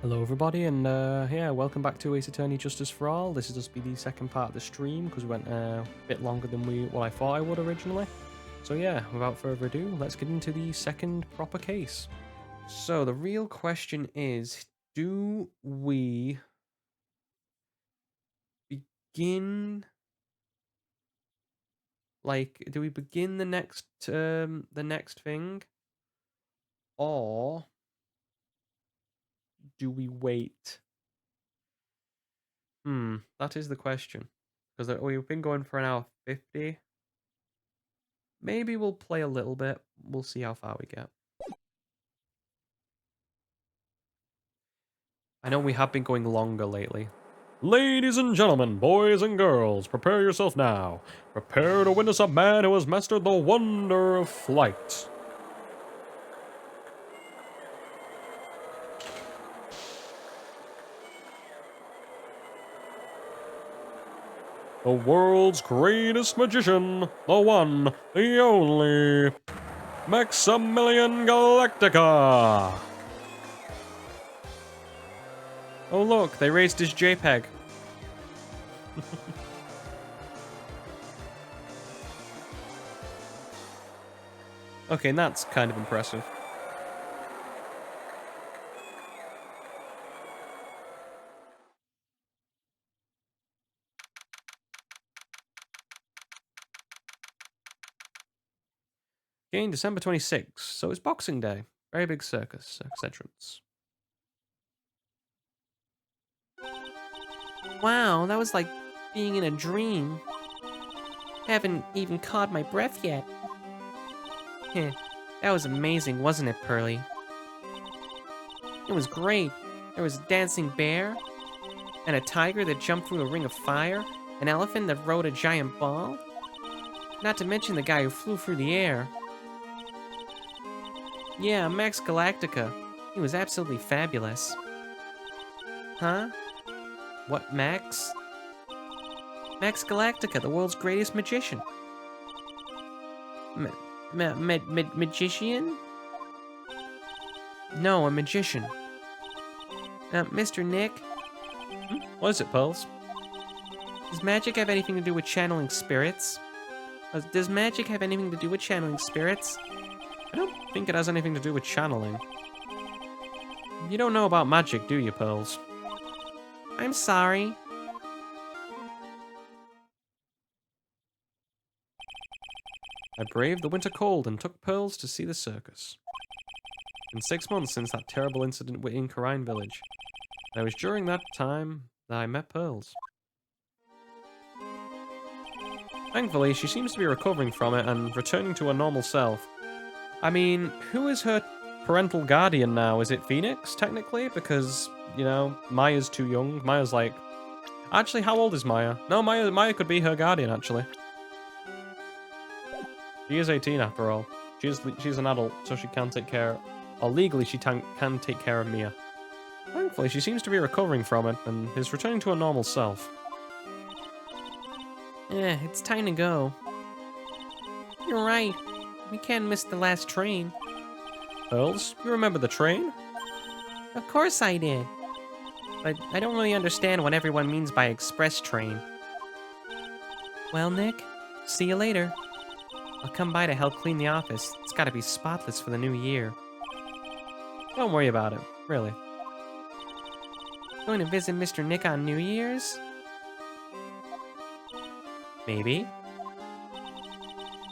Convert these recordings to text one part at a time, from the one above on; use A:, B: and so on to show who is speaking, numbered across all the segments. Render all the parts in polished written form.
A: Hello everybody, and yeah, welcome back to Ace Attorney Justice for All. This is just be the second part of the stream because we went a bit longer than what I thought I would originally. So yeah, without further ado, let's get into the second proper case. So the real question is, do we begin the next thing, or do we wait? That is the question. Because we've been going for an hour 50. Maybe we'll play a little bit. We'll see how far we get. I know we have been going longer lately. Ladies and gentlemen, boys and girls, prepare yourself now. Prepare to witness a man who has mastered the wonder of flight. The world's greatest magician, the one, the only, Maximilian Galactica. Oh look, they raised his JPEG. Okay, that's kind of impressive. Again, December 26th, so it's Boxing Day. Very big circus entrance.
B: Wow, that was like being in a dream. Haven't even caught my breath yet. Heh, that was amazing, wasn't it, Pearly? It was great. There was a dancing bear, and a tiger that jumped through a ring of fire, an elephant that rode a giant ball. Not to mention the guy who flew through the air. Yeah, Max Galactica. He was absolutely fabulous. Huh? What, Max? Max Galactica, the world's greatest magician. Magician? No, a magician. Mr. Nick?
A: What is it, Pearls?
B: Does magic have anything to do with channeling spirits? Does magic have anything to do with channeling spirits?
A: I don't think it has anything to do with channeling. You don't know about magic, do you, Pearls?
B: I'm sorry.
A: I braved the winter cold and took Pearls to see the circus. It's been 6 months since that terrible incident in Corrine Village. And it was during that time that I met Pearls. Thankfully, she seems to be recovering from it and returning to her normal self. I mean, who is her parental guardian now? Is it Phoenix, technically? Because, you know, Maya's too young. Maya's like... Actually, how old is Maya? No, Maya could be her guardian, actually. She is 18, after all. She's an adult, so she can take care... Or legally, she can take care of Mia. Thankfully, she seems to be recovering from it and is returning to her normal self.
B: It's time to go. You're right. We can't miss the last train.
A: Pearls, you remember the train?
B: Of course I did. But I don't really understand what everyone means by express train. Well, Nick, see you later. I'll come by to help clean the office. It's gotta be spotless for the new year.
A: Don't worry about it, really.
B: Going to visit Mr. Nick on New Year's?
A: Maybe.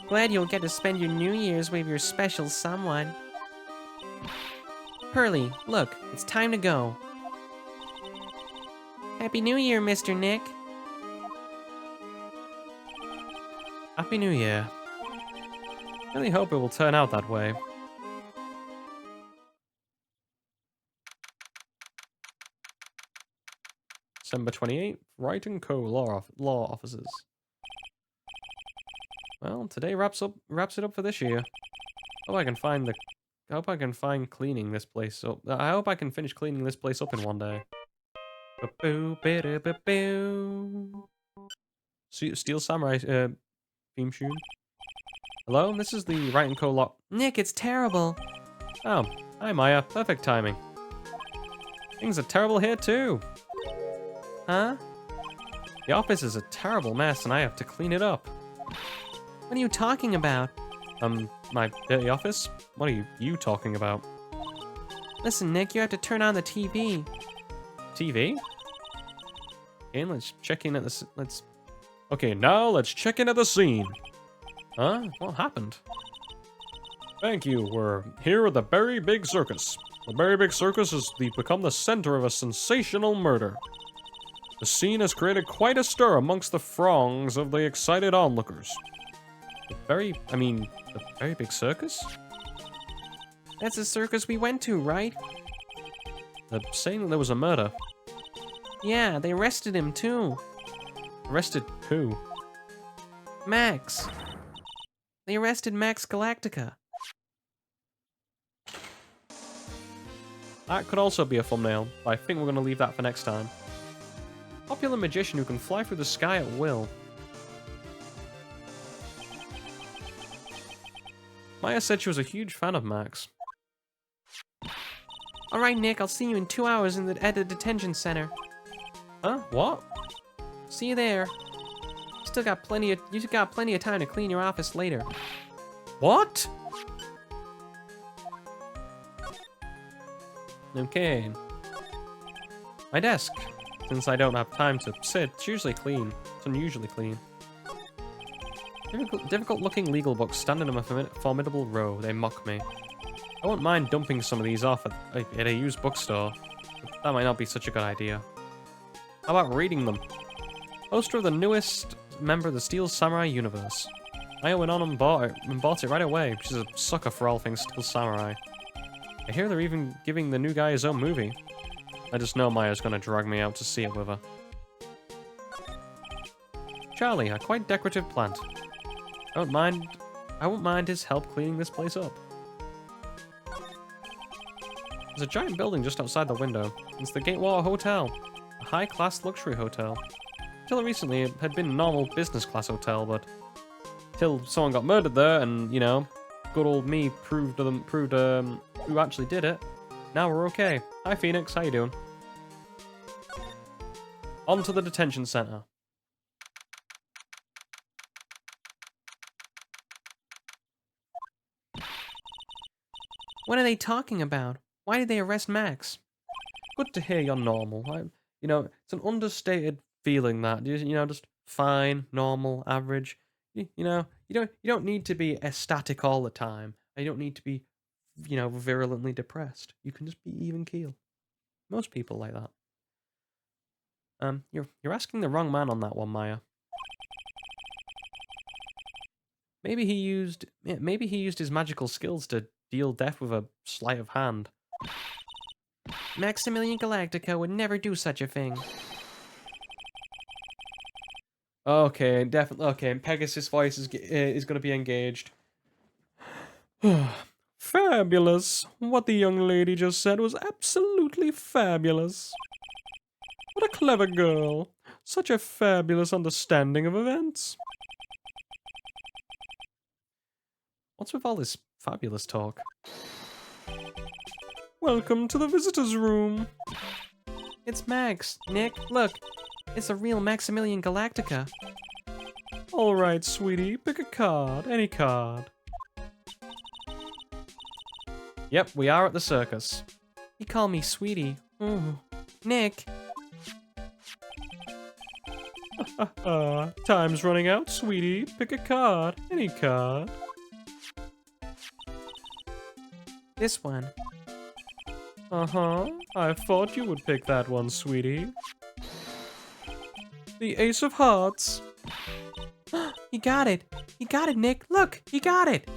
B: Glad you'll get to spend your New Year's with your special someone. Pearly, look, it's time to go. Happy New Year, Mr. Nick.
A: Happy New Year. Really hope it will turn out that way. December 28th, Wright & Co. Law Offices. Well, today wraps it up for this year. I hope I can find cleaning this place up. I hope I can finish cleaning this place up in one day. Steel Samurai theme tune. Hello, this is the Wright & Co. Law.
B: Nick, it's terrible.
A: Oh, hi Maya. Perfect timing. Things are terrible here too.
B: Huh?
A: The office is a terrible mess and I have to clean it up.
B: What are you talking about?
A: My dirty office? What are you talking about?
B: Listen, Nick, you have to turn on the TV.
A: TV? Okay, let's check in at Okay, now let's check in at the scene. Huh? What happened? Thank you. We're here at the Very Big Circus. The Very Big Circus has become the center of a sensational murder. The scene has created quite a stir amongst the throngs of the excited onlookers. The Very Big Circus?
B: That's the circus we went to, right?
A: They're saying that there was a murder.
B: Yeah, they arrested him too.
A: Arrested who?
B: Max. They arrested Max Galactica.
A: That could also be a thumbnail, but I think we're going to leave that for next time. Popular magician who can fly through the sky at will. Maya said she was a huge fan of Max.
B: Alright, Nick, I'll see you in 2 hours at the detention center.
A: Huh? What?
B: See you there. You got plenty of time to clean your office later.
A: What? Okay. My desk. Since I don't have time to sit, it's usually clean. It's unusually clean. Difficult looking legal books stand in a formidable row. They mock me. I won't mind dumping some of these off at a used bookstore. But that might not be such a good idea. How about reading them? Poster of the newest member of the Steel Samurai universe. I went on and bought it right away. She's a sucker for all things Steel Samurai. I hear they're even giving the new guy his own movie. I just know Maya's gonna drag me out to see it with her. Charlie, a quite decorative plant. I won't mind his help cleaning this place up. There's a giant building just outside the window. It's the Gatewater Hotel, a high-class luxury hotel. Until recently, it had been a normal business-class hotel, but till someone got murdered there, and you know, good old me proved who actually did it. Now we're okay. Hi, Phoenix. How you doing? On to the detention center.
B: What are they talking about? Why did they arrest Max?
A: Good to hear you're normal. It's an understated feeling that just fine, normal, average. You don't need to be ecstatic all the time. You don't need to be, virulently depressed. You can just be even keel. Most people like that. You're asking the wrong man on that one, Maya. Maybe he used his magical skills to deal death with a sleight of hand.
B: Maximilian Galactica would never do such a thing.
A: Okay, definitely. Okay, Pegasus' voice is going to be engaged. Fabulous. What the young lady just said was absolutely fabulous. What a clever girl. Such a fabulous understanding of events. What's with all this fabulous talk? Welcome to the visitor's room.
B: It's Max. Nick, look. It's a real Maximilian Galactica.
A: All right, sweetie. Pick a card. Any card. Yep, we are at the circus.
B: You call me sweetie. Ooh. Nick.
A: Time's running out, sweetie. Pick a card. Any card.
B: This one.
A: Uh-huh. I thought you would pick that one, sweetie. The Ace of Hearts.
B: He got it. He got it, Nick. Look, he got it.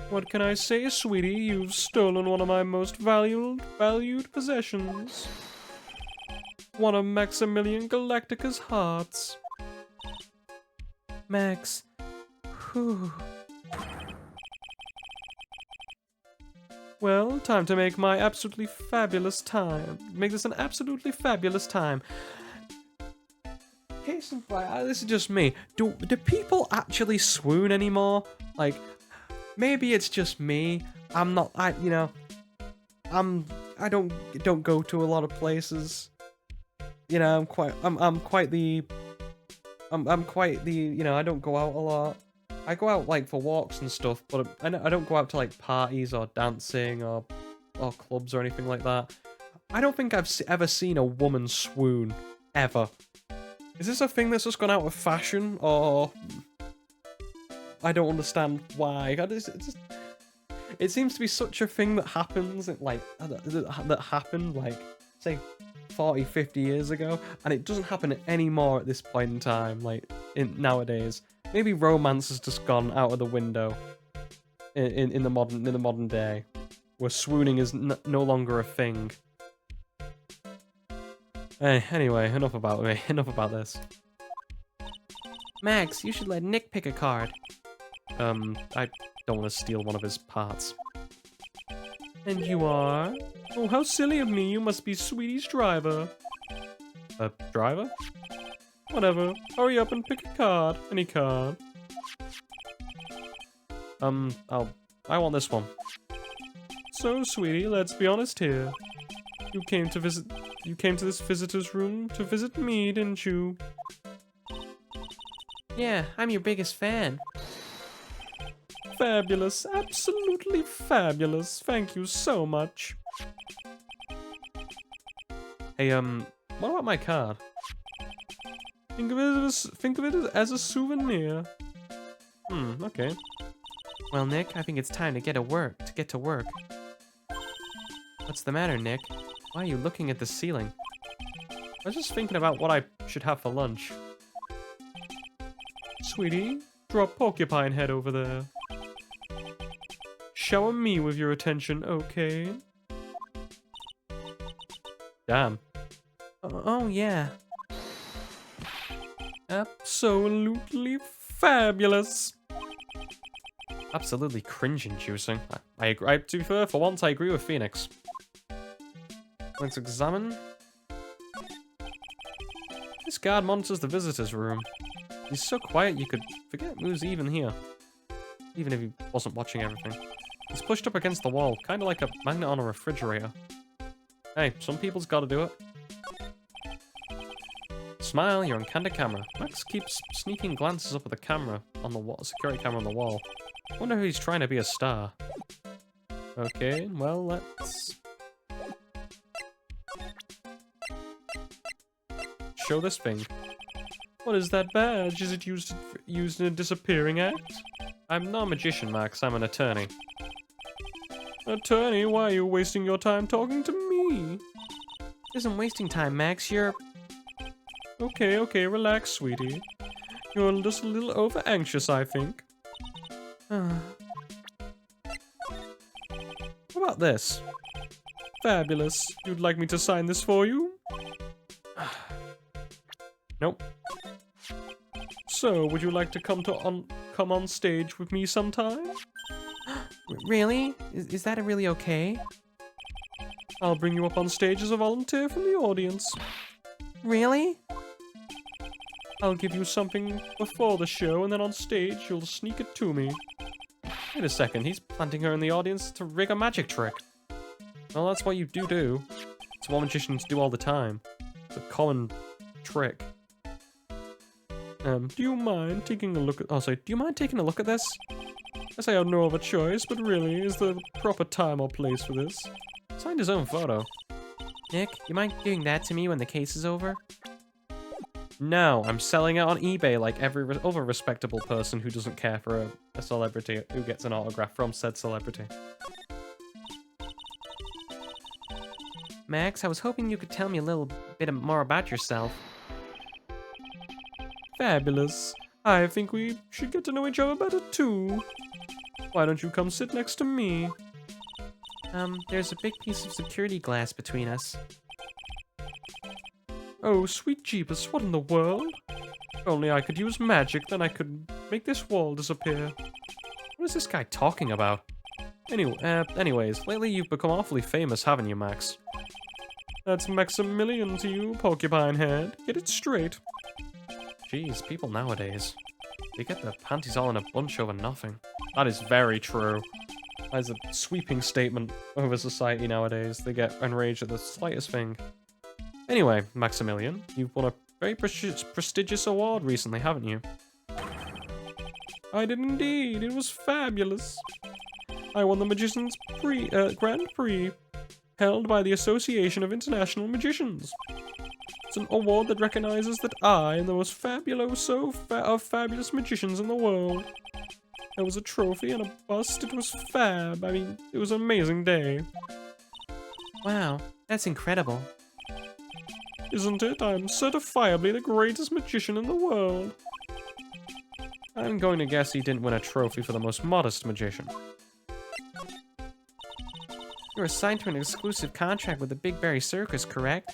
A: What can I say, sweetie? You've stolen one of my most valued possessions. One of Maximilian Galactica's hearts.
B: Max. Whew.
A: Well, time to make my absolutely fabulous time. Make this an absolutely fabulous time. Case in point, this is just me. Do people actually swoon anymore? Like, maybe it's just me. I'm I don't go to a lot of places. You know, I'm quite the you know, I don't go out a lot. I go out like for walks and stuff, but I don't go out to like parties or dancing or clubs or anything like that. I don't think I've ever seen a woman swoon ever. Is this a thing that's just gone out of fashion, or I don't understand why? It seems to be such a thing that happens, like that happened like say 40, 50 years ago, and it doesn't happen anymore at this point in time. Like nowadays, maybe romance has just gone out of the window in the modern day, where swooning is no longer a thing. Hey, anyway, enough about me. Enough about this.
B: Max, you should let Nick pick a card.
A: I don't want to steal one of his parts. And you are? Oh, how silly of me. You must be Sweetie's driver. Driver? Whatever. Hurry up and pick a card. Any card. I want this one. So, Sweetie, let's be honest here. You came to this visitor's room to visit me, didn't you?
B: Yeah, I'm your biggest fan.
A: Fabulous, absolutely fabulous. Thank you so much. Hey, what about my card? Think of it as a souvenir. Okay.
B: Well, Nick, I think it's time to get to work. What's the matter, Nick? Why are you looking at the ceiling?
A: I was just thinking about what I should have for lunch. Sweetie, drop Porcupine Head over there. Shower me with your attention, okay? Damn.
B: Oh, yeah.
A: Absolutely fabulous. Absolutely cringe-inducing. I agree. To be fair, for once, I agree with Phoenix. Let's examine. This guard monitors the visitor's room. He's so quiet you could forget who's even here. Even if he wasn't watching everything. He's pushed up against the wall, kind of like a magnet on a refrigerator. Hey, some people's gotta do it. Smile, you're on candid camera. Max keeps sneaking glances up at the camera on the wall, security camera on the wall. Wonder who he's trying to be a star. Okay, well, let's show this thing. What is that badge? Is it used in a disappearing act? I'm not a magician, Max. I'm an attorney. Attorney, why are you wasting your time talking to me?
B: Isn't wasting time, Max. You're...
A: Okay, relax, sweetie. You're just a little over-anxious, I think. What about this? Fabulous. You'd like me to sign this for you? Nope. So, would you like to come on stage with me sometime?
B: Really? Is that really okay?
A: I'll bring you up on stage as a volunteer from the audience.
B: Really?
A: I'll give you something before the show, and then on stage, you'll sneak it to me. Wait a second, he's planting her in the audience to rig a magic trick. Well, that's what you do. It's what magicians do all the time. It's a common trick. Do you mind taking a look at... Oh, sorry, do you mind taking a look at this? I say I have no other choice, but really, is there the proper time or place for this? Signed his own photo.
B: Nick, you mind doing that to me when the case is over?
A: No, I'm selling it on eBay like every other respectable person who doesn't care for a celebrity who gets an autograph from said celebrity.
B: Max, I was hoping you could tell me a little bit more about yourself.
A: Fabulous. I think we should get to know each other better too. Why don't you come sit next to me?
B: There's a big piece of security glass between us.
A: Oh, sweet jeepers, what in the world? If only I could use magic, then I could make this wall disappear. What is this guy talking about? Anyways, lately you've become awfully famous, haven't you, Max? That's Maximilian to you, Porcupine Head. Get it straight. Jeez, people nowadays. They get their panties all in a bunch over nothing. That is very true. As a sweeping statement over society nowadays. They get enraged at the slightest thing. Anyway, Maximilian, you've won a very prestigious award recently, haven't you? I did indeed. It was fabulous. I won the Magician's Grand Prix, held by the Association of International Magicians. It's an award that recognizes that I am the most of fabulous magicians in the world. There was a trophy and a bust. It was fab. I mean, it was an amazing day.
B: Wow, that's incredible.
A: Isn't it? I'm certifiably the greatest magician in the world. I'm going to guess he didn't win a trophy for the most modest magician.
B: You were assigned to an exclusive contract with the Big Berry Circus, correct?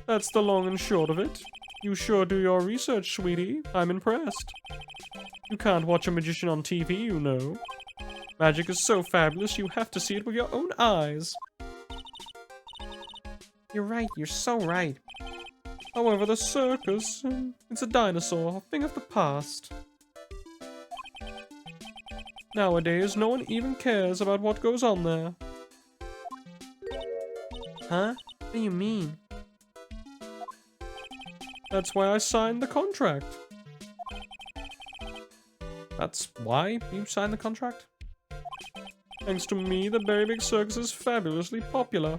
A: That's the long and short of it. You sure do your research, sweetie. I'm impressed. You can't watch a magician on TV, you know. Magic is so fabulous, you have to see it with your own eyes.
B: You're right, you're so right.
A: However, the circus, it's a dinosaur, a thing of the past. Nowadays, no one even cares about what goes on there.
B: Huh? What do you mean?
A: That's why I signed the contract. That's why you signed the contract? Thanks to me, the Berry Big Circus is fabulously popular.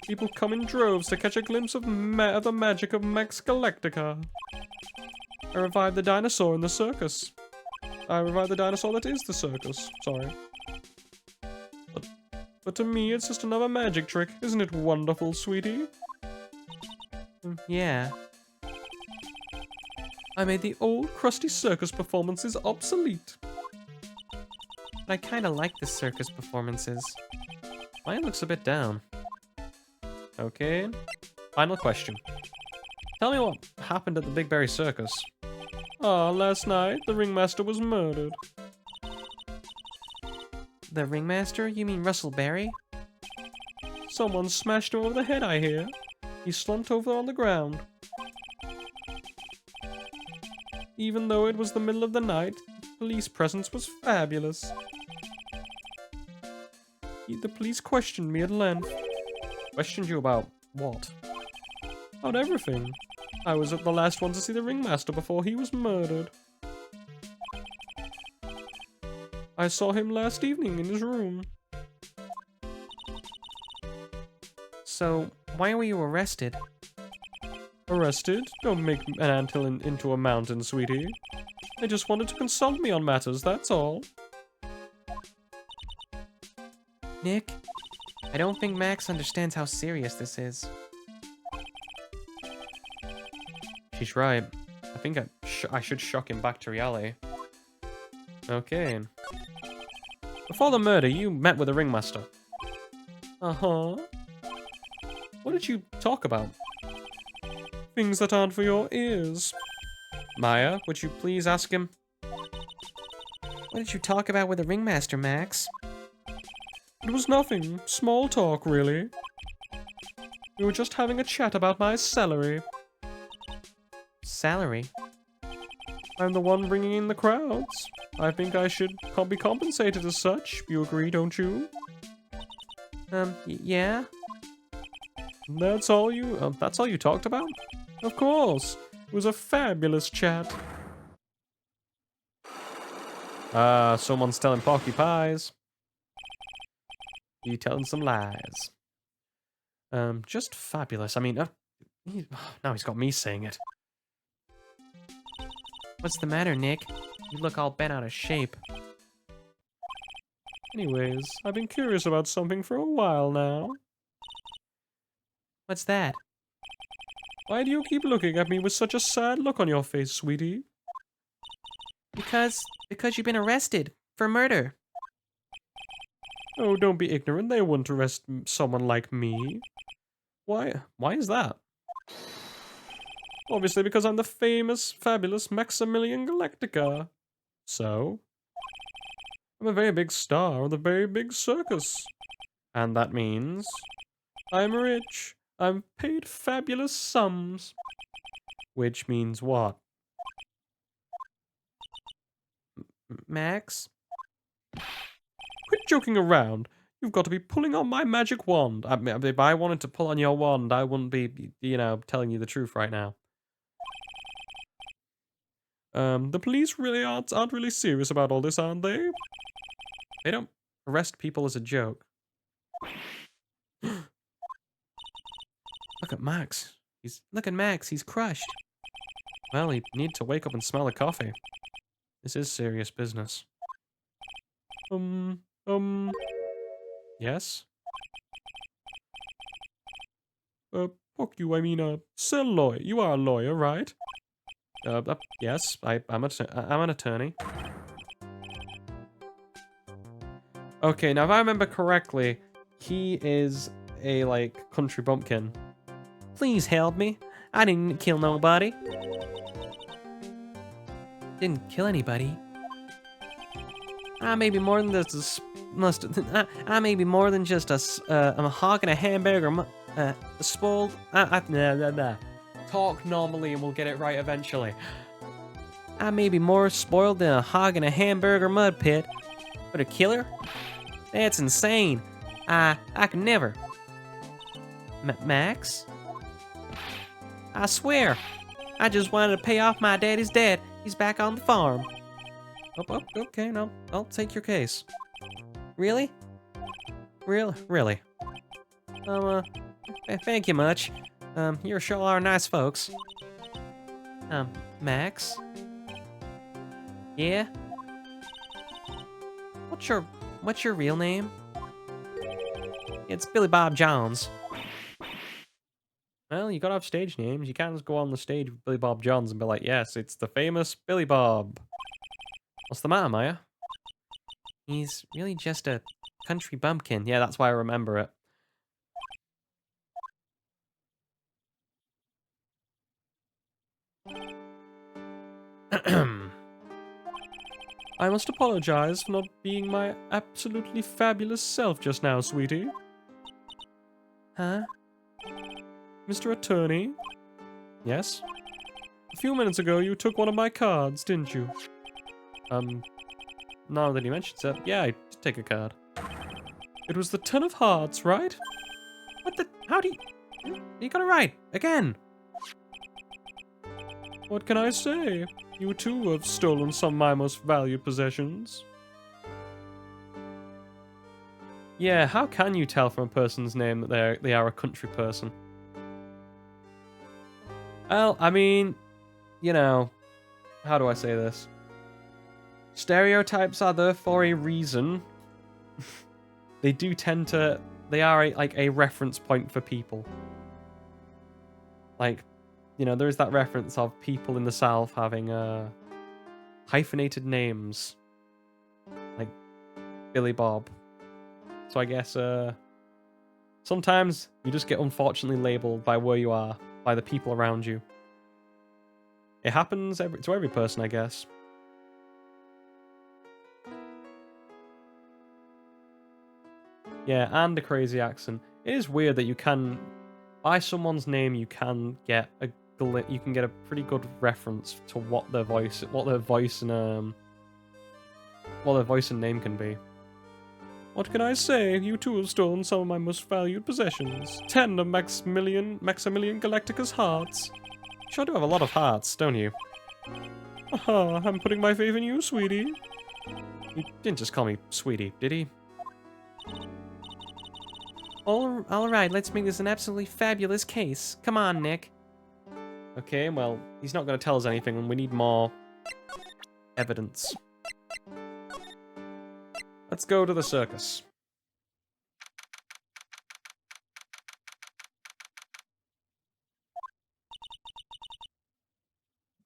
A: People come in droves to catch a glimpse of the magic of Max Galactica. I revived the dinosaur in the circus. I revived the dinosaur that is the circus. Sorry. But to me, it's just another magic trick. Isn't it wonderful, sweetie?
B: Yeah.
A: I made the old crusty circus performances obsolete.
B: But I kinda like the circus performances.
A: Mine looks a bit down. Okay. Final question. Tell me what happened at the Big Berry Circus. Last night, the ringmaster was murdered.
B: The ringmaster? You mean Russell Berry?
A: Someone smashed him over the head, I hear. He slumped over on the ground. Even though it was the middle of the night, police presence was fabulous. The police questioned me at length. Questioned you about what? About everything. I was the last one to see the ringmaster before he was murdered. I saw him last evening in his room.
B: So, why were you arrested?
A: Arrested? Don't make an anthill into a mountain, sweetie. They just wanted to consult me on matters, that's all.
B: Nick, I don't think Max understands how serious this is.
A: She's right. I think I should shock him back to reality. Okay. Before the murder, you met with the ringmaster. Uh-huh. What did you talk about? Things that aren't for your ears. Maya, would you please ask him?
B: What did you talk about with the ringmaster, Max?
A: It was nothing. Small talk, really. We were just having a chat about my salary.
B: Salary?
A: I'm the one bringing in the crowds. I think I should be compensated as such. You agree, don't you?
B: Yeah?
A: That's all you talked about? Of course. It was a fabulous chat. Someone's telling Porky Pies. You telling some lies. Just fabulous. I mean, now he's got me saying it.
B: What's the matter, Nick? You look all bent out of shape.
A: Anyways, I've been curious about something for a while now.
B: What's that?
A: Why do you keep looking at me with such a sad look on your face, sweetie?
B: Because you've been arrested for murder.
A: Oh, don't be ignorant. They wouldn't arrest someone like me. Why is that? Obviously because I'm the famous, fabulous Maximilian Galactica. So? I'm a very big star of the very big circus. And that means I'm rich. I'm paid fabulous sums. Which means what?
B: Max?
A: joking around. You've got to be pulling on my magic wand. I mean, if I wanted to pull on your wand, I wouldn't be, telling you the truth right now. The police really aren't really serious about all this, aren't they? They don't arrest people as a joke. Look at Max.
B: Look at Max, he's crushed.
A: Well, he'd need to wake up and smell the coffee. This is serious business. Yes? Fuck you, I mean, Sir Lawyer. You are a lawyer, right? Yes, I'm an attorney. Okay, now if I remember correctly, he is a, like, country bumpkin.
B: Please help me. I didn't kill nobody. Didn't kill anybody. I may be more than just I may be more than just a hog and a hamburger. Spoiled.
A: Talk normally and we'll get it right eventually.
B: I may be more spoiled than a hog in a hamburger mud pit, but a killer? That's insane. I could never. Max? I swear, I just wanted to pay off my daddy's debt. He's back on the farm.
A: Oh, okay, no, I'll take your case.
B: Really?
A: Really.
B: Thank you much. You sure are nice folks. Max? Yeah? What's your real name? It's Billy Bob Jones.
A: Well, you gotta have stage names. You can't just go on the stage with Billy Bob Johns and be like, yes, it's the famous Billy Bob. What's the matter, Maya?
B: He's really just a country bumpkin.
A: Yeah, that's why I remember it. I must apologize for not being my absolutely fabulous self just now, sweetie.
B: Huh?
A: Mr. Attorney? Yes? A few minutes ago, you took one of my cards, didn't you? Now that he mentions it, yeah, I did take a card. It was the 10 of hearts, right?
B: What the? How do you... You got it right. Again.
A: What can I say? You too have stolen some of my most valued possessions. Yeah, how can you tell from a person's name that they are a country person? Well, I mean, how do I say this? Stereotypes are there for a reason. They do tend to... They are a reference point for people. Like, there is that reference of people in the South having hyphenated names. Like Billy Bob. So I guess sometimes you just get unfortunately labeled by where you are, by the people around you. It happens to every person, I guess. Yeah, and a crazy accent. It is weird that you can, by someone's name, you can get a pretty good reference to what their voice and name can be. What can I say? You too have stolen some of my most valued possessions. 10 of Maximilian Galactica's hearts. Sure do have a lot of hearts, don't you? Aha, I'm putting my faith in you, sweetie. He didn't just call me sweetie, did he?
B: All right, let's make this an absolutely fabulous case. Come on, Nick.
A: Okay, well, he's not going to tell us anything, and we need more evidence. Let's go to the circus.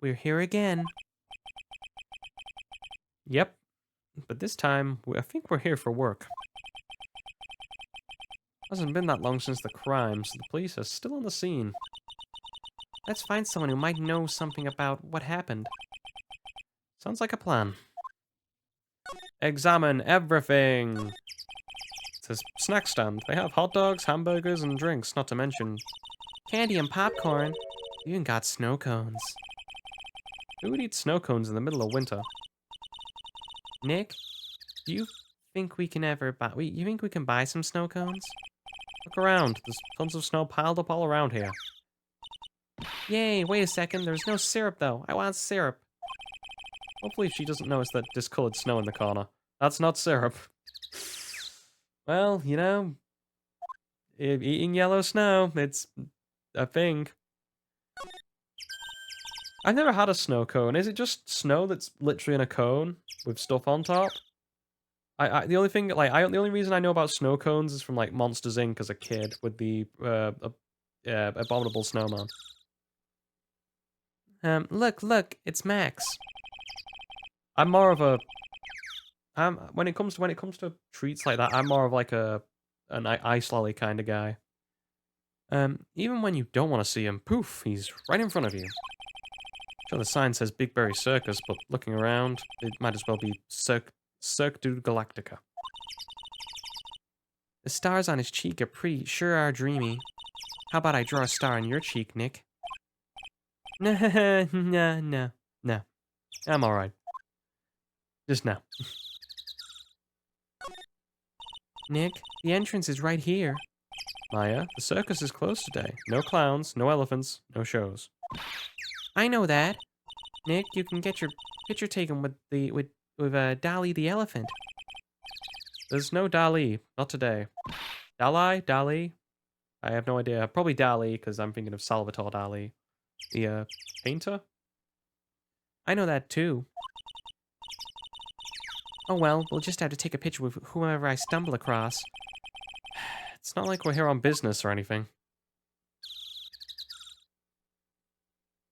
B: We're here again.
A: Yep, but this time, I think we're here for work. Hasn't been that long since the crime, so the police are still on the scene.
B: Let's find someone who might know something about what happened.
A: Sounds like a plan. Examine everything. It's a snack stand. They have hot dogs, hamburgers, and drinks, not to mention
B: candy and popcorn. You even got snow cones.
A: Who would eat snow cones in the middle of winter?
B: Nick, do you think we can ever buy... you think we can buy some snow cones?
A: Look around. There's tons of snow piled up all around here.
B: Yay, wait a second. There's no syrup, though. I want syrup.
A: Hopefully she doesn't notice that discolored snow in the corner. That's not syrup. Well, you know, eating yellow snow, it's a thing. I've never had a snow cone. Is it just snow that's literally in a cone with stuff on top? The only thing, like, the only reason I know about snow cones is from, like, Monsters Inc. as a kid with the, Abominable Snowman.
B: Look, it's Max.
A: I'm more of a... when it comes to treats like that, I'm more of like an ice lolly kind of guy. Even when you don't want to see him, poof, he's right in front of you. Sure, the sign says Big Berry Circus, but looking around, it might as well be Cirque du Galactica.
B: The stars on his cheek are pretty, sure are dreamy. How about I draw a star on your cheek, Nick?
A: No. I'm alright. Just now.
B: Nick, the entrance is right here.
A: Maya, the circus is closed today. No clowns, no elephants, no shows.
B: I know that. Nick, you can get your picture taken with Dolly the elephant.
A: There's no Dali, not today. Dali? I have no idea. Probably Dali, because I'm thinking of Salvatore Dali. The, painter?
B: I know that too. Oh well, we'll just have to take a picture with whomever I stumble across.
A: It's not like we're here on business or anything.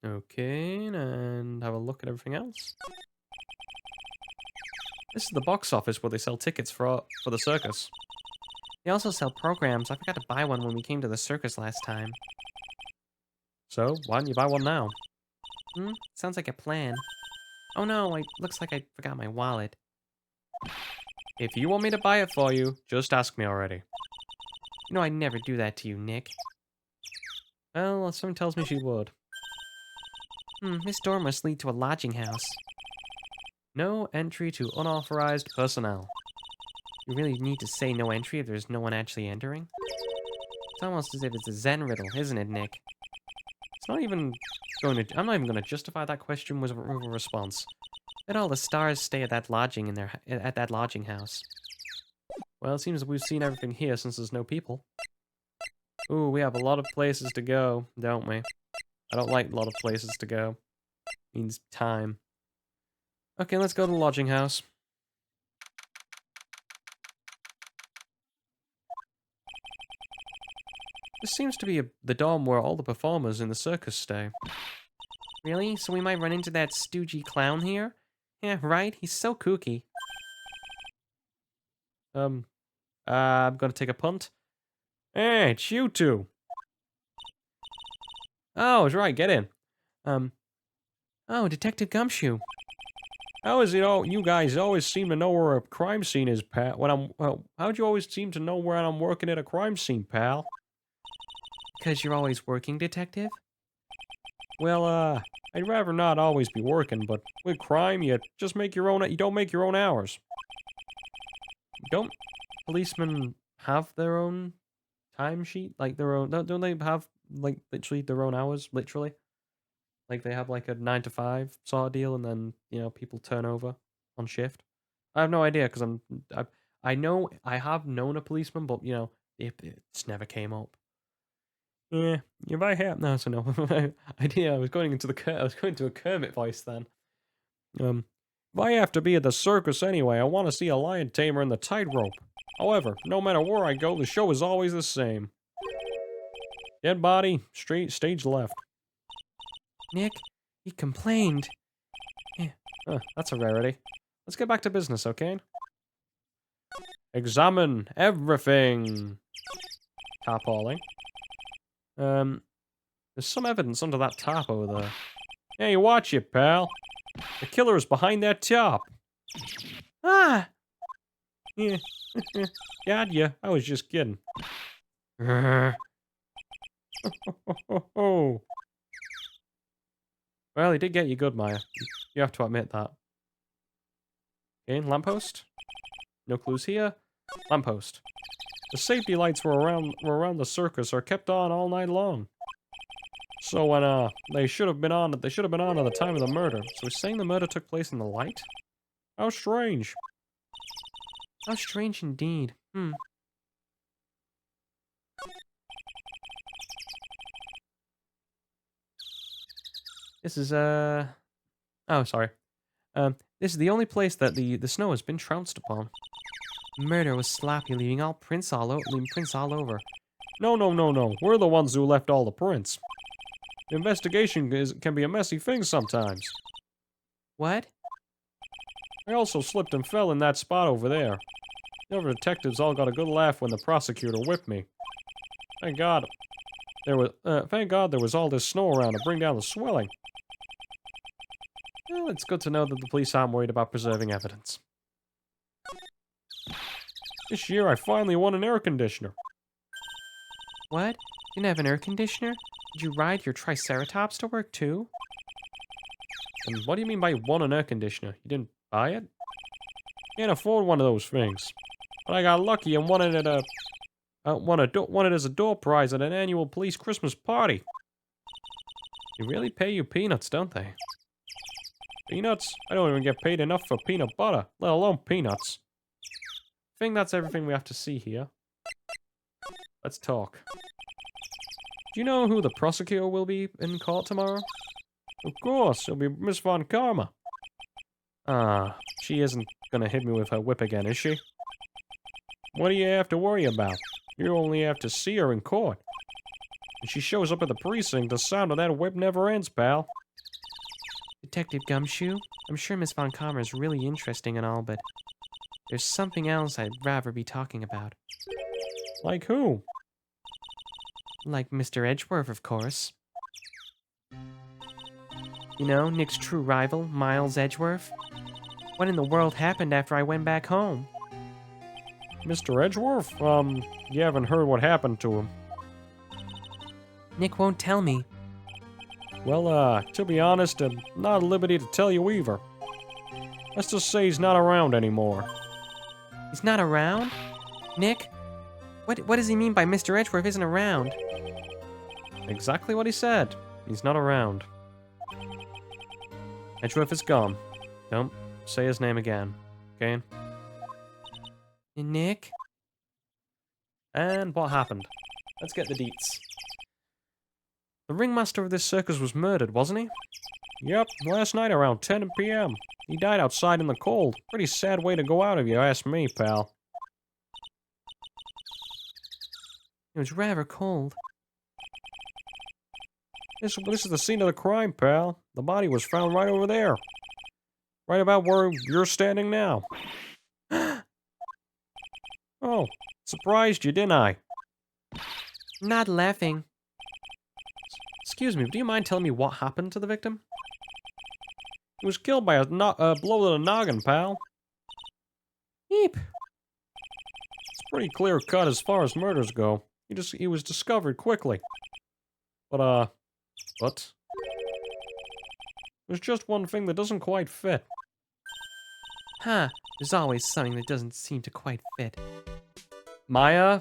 A: Okay, and have a look at everything else. This is the box office where they sell tickets for the circus.
B: They also sell programs. I forgot to buy one when we came to the circus last time.
A: So, why don't you buy one now?
B: Sounds like a plan. Oh no, looks like I forgot my wallet.
A: If you want me to buy it for you, just ask me already.
B: You know I'd never do that to you, Nick.
A: Well, someone tells me she would.
B: This door must lead to a lodging house.
A: No entry to unauthorized personnel.
B: You really need to say no entry if there's no one actually entering? It's almost as if it's a Zen riddle, isn't it, Nick?
A: It's not even going to... I'm not even going to justify that question with a response.
B: Let all the stars stay at that lodging at that lodging house.
A: Well, it seems that we've seen everything here since there's no people. Ooh, we have a lot of places to go, don't we? I don't like a lot of places to go. Means time. Okay, let's go to the lodging house. This seems to be the dorm where all the performers in the circus stay.
B: Really? So we might run into that stoogey clown here? Yeah, right? He's so kooky.
A: I'm gonna take a punt. Hey, it's you two. Oh, it's right, get in.
B: Oh, Detective Gumshoe.
A: How is it all? You guys always seem to know where a crime scene is, Pat. How'd you always seem to know where I'm working at a crime scene, pal?
B: Because you're always working, Detective?
A: Well, I'd rather not always be working, but with crime, you just make your own. You don't make your own hours. Don't policemen have their own timesheet? Like their own? Don't they have like literally their own hours? Literally, like they have like a 9 to 5 sort of deal, and then people turn over on shift. I have no idea because I know I have known a policeman, but it's never came up. Yeah, if I have no, so no. I was going into a Kermit voice then. If I have to be at the circus anyway, I want to see a lion tamer in the tightrope. However, no matter where I go, the show is always the same. Dead body, stage left.
B: Nick, he complained.
A: Yeah, that's a rarity. Let's get back to business, okay? Examine everything. Tarpaulin. There's some evidence under that top over there. Hey, watch it, pal. The killer is behind that top.
B: Ah!
A: Yeah. Got ya. I was just kidding. Well, he did get you good, Maya. You have to admit that. Okay, lamppost. No clues here. Lamppost. The safety lights were around the circus are kept on all night long. So when they should have been on at the time of the murder. So he's saying the murder took place in the light? How strange.
B: How strange indeed.
A: This is oh, sorry. This is the only place that the snow has been trounced upon.
B: Murder was sloppy, leaving prints all over.
A: No. We're the ones who left all the prints. The investigation can be a messy thing sometimes.
B: What?
A: I also slipped and fell in that spot over there. The other detectives all got a good laugh when the prosecutor whipped me. Thank God there was all this snow around to bring down the swelling. Well, it's good to know that the police aren't worried about preserving evidence. This year I finally won an air conditioner.
B: What? You didn't have an air conditioner? Did you ride your Triceratops to work too?
A: And what do you mean by won an air conditioner? You didn't buy it? Can't afford one of those things. But I got lucky and won it at won it as a door prize at an annual police Christmas party. They really pay you peanuts, don't they? Peanuts? I don't even get paid enough for peanut butter, let alone peanuts. I think that's everything we have to see here. Let's talk. Do you know who the prosecutor will be in court tomorrow? Of course, it'll be Miss Von Karma. Ah, she isn't gonna hit me with her whip again, is she? What do you have to worry about? You only have to see her in court. When she shows up at the precinct, the sound of that whip never ends, pal.
B: Detective Gumshoe, I'm sure Miss Von Karma is really interesting and all, but there's something else I'd rather be talking about.
A: Like who?
B: Like Mr. Edgeworth, of course. You know, Nick's true rival, Miles Edgeworth? What in the world happened after I went back home?
A: Mr. Edgeworth? You haven't heard what happened to him.
B: Nick won't tell me.
A: Well, to be honest, I'm not at liberty to tell you either. Let's just say he's not around anymore.
B: He's not around? Nick? What does he mean by Mr. Edgeworth isn't around?
A: Exactly what he said. He's not around. Edgeworth is gone. Don't say his name again. Okay?
B: Nick?
A: And what happened? Let's get the deets. The ringmaster of this circus was murdered, wasn't he? Yep, last night around 10 p.m. He died outside in the cold. Pretty sad way to go out if you ask me, pal.
B: It was rather cold.
A: This is the scene of the crime, pal. The body was found right over there. Right about where you're standing now. Oh, surprised you, didn't I?
B: Not laughing.
A: Excuse me, do you mind telling me what happened to the victim? He was killed by a blow to the noggin, pal.
B: Eep.
A: It's pretty clear cut as far as murders go. He was discovered quickly. But there's just one thing that doesn't quite fit.
B: Huh, there's always something that doesn't seem to quite fit.
A: Maya,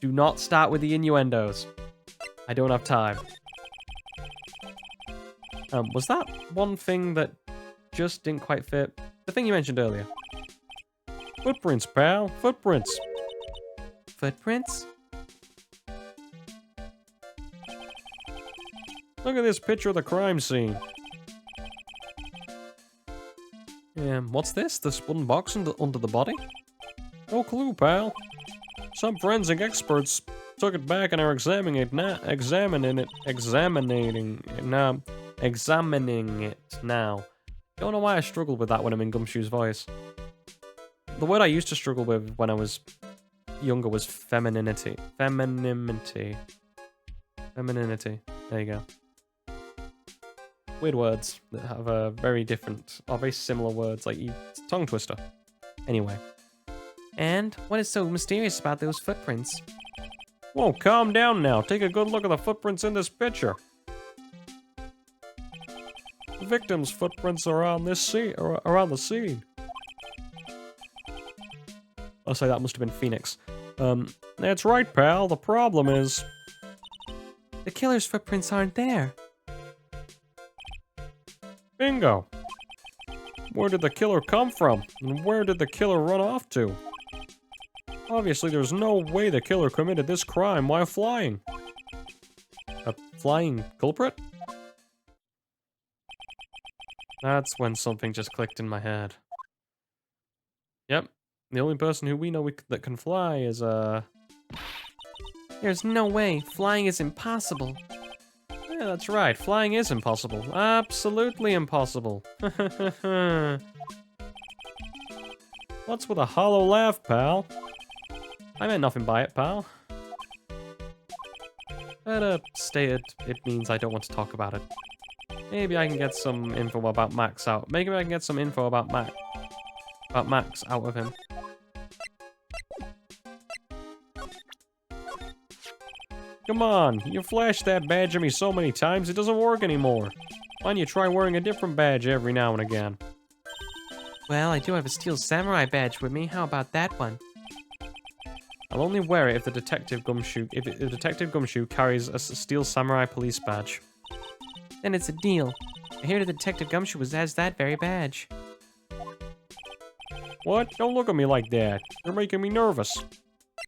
A: do not start with the innuendos. I don't have time. Was that one thing that just didn't quite fit? The thing you mentioned earlier. Footprints, pal. Footprints.
B: Footprints?
A: Look at this picture of the crime scene. What's this? This wooden box under the body? No clue, pal. Some forensic experts took it back and are examining it now. Don't know why I struggled with that when I'm in Gumshoe's voice. The word I used to struggle with when I was younger was femininity. Femininity. There you go. Weird words that have a very similar words, like tongue twister. Anyway.
B: And what is so mysterious about those footprints?
A: Whoa, calm down now. Take a good look at the footprints in this picture. The victim's footprints are around the scene. I'll say that must have been Phoenix. That's right, pal. The problem is...
B: The killer's footprints aren't there.
A: Bingo. Where did the killer come from? And where did the killer run off to? Obviously, there's no way the killer committed this crime while flying. A flying culprit? That's when something just clicked in my head. Yep. The only person who we know that can fly is,
B: There's no way. Flying is impossible.
A: Yeah, that's right. Flying is impossible. Absolutely impossible. What's with a hollow laugh, pal? I meant nothing by it, pal. But, stated, it means I don't want to talk about it. Maybe I can get some info about Max out. Maybe I can get some info about Max out of him. Come on, you flashed that badge at me so many times, it doesn't work anymore. Why don't you try wearing a different badge every now and again?
B: Well, I do have a steel samurai badge with me. How about that one?
A: I'll only wear it if the detective gumshoe carries a steel samurai police badge.
B: Then it's a deal. I hear the Detective Gumshoe has that very badge.
A: What? Don't look at me like that. You're making me nervous.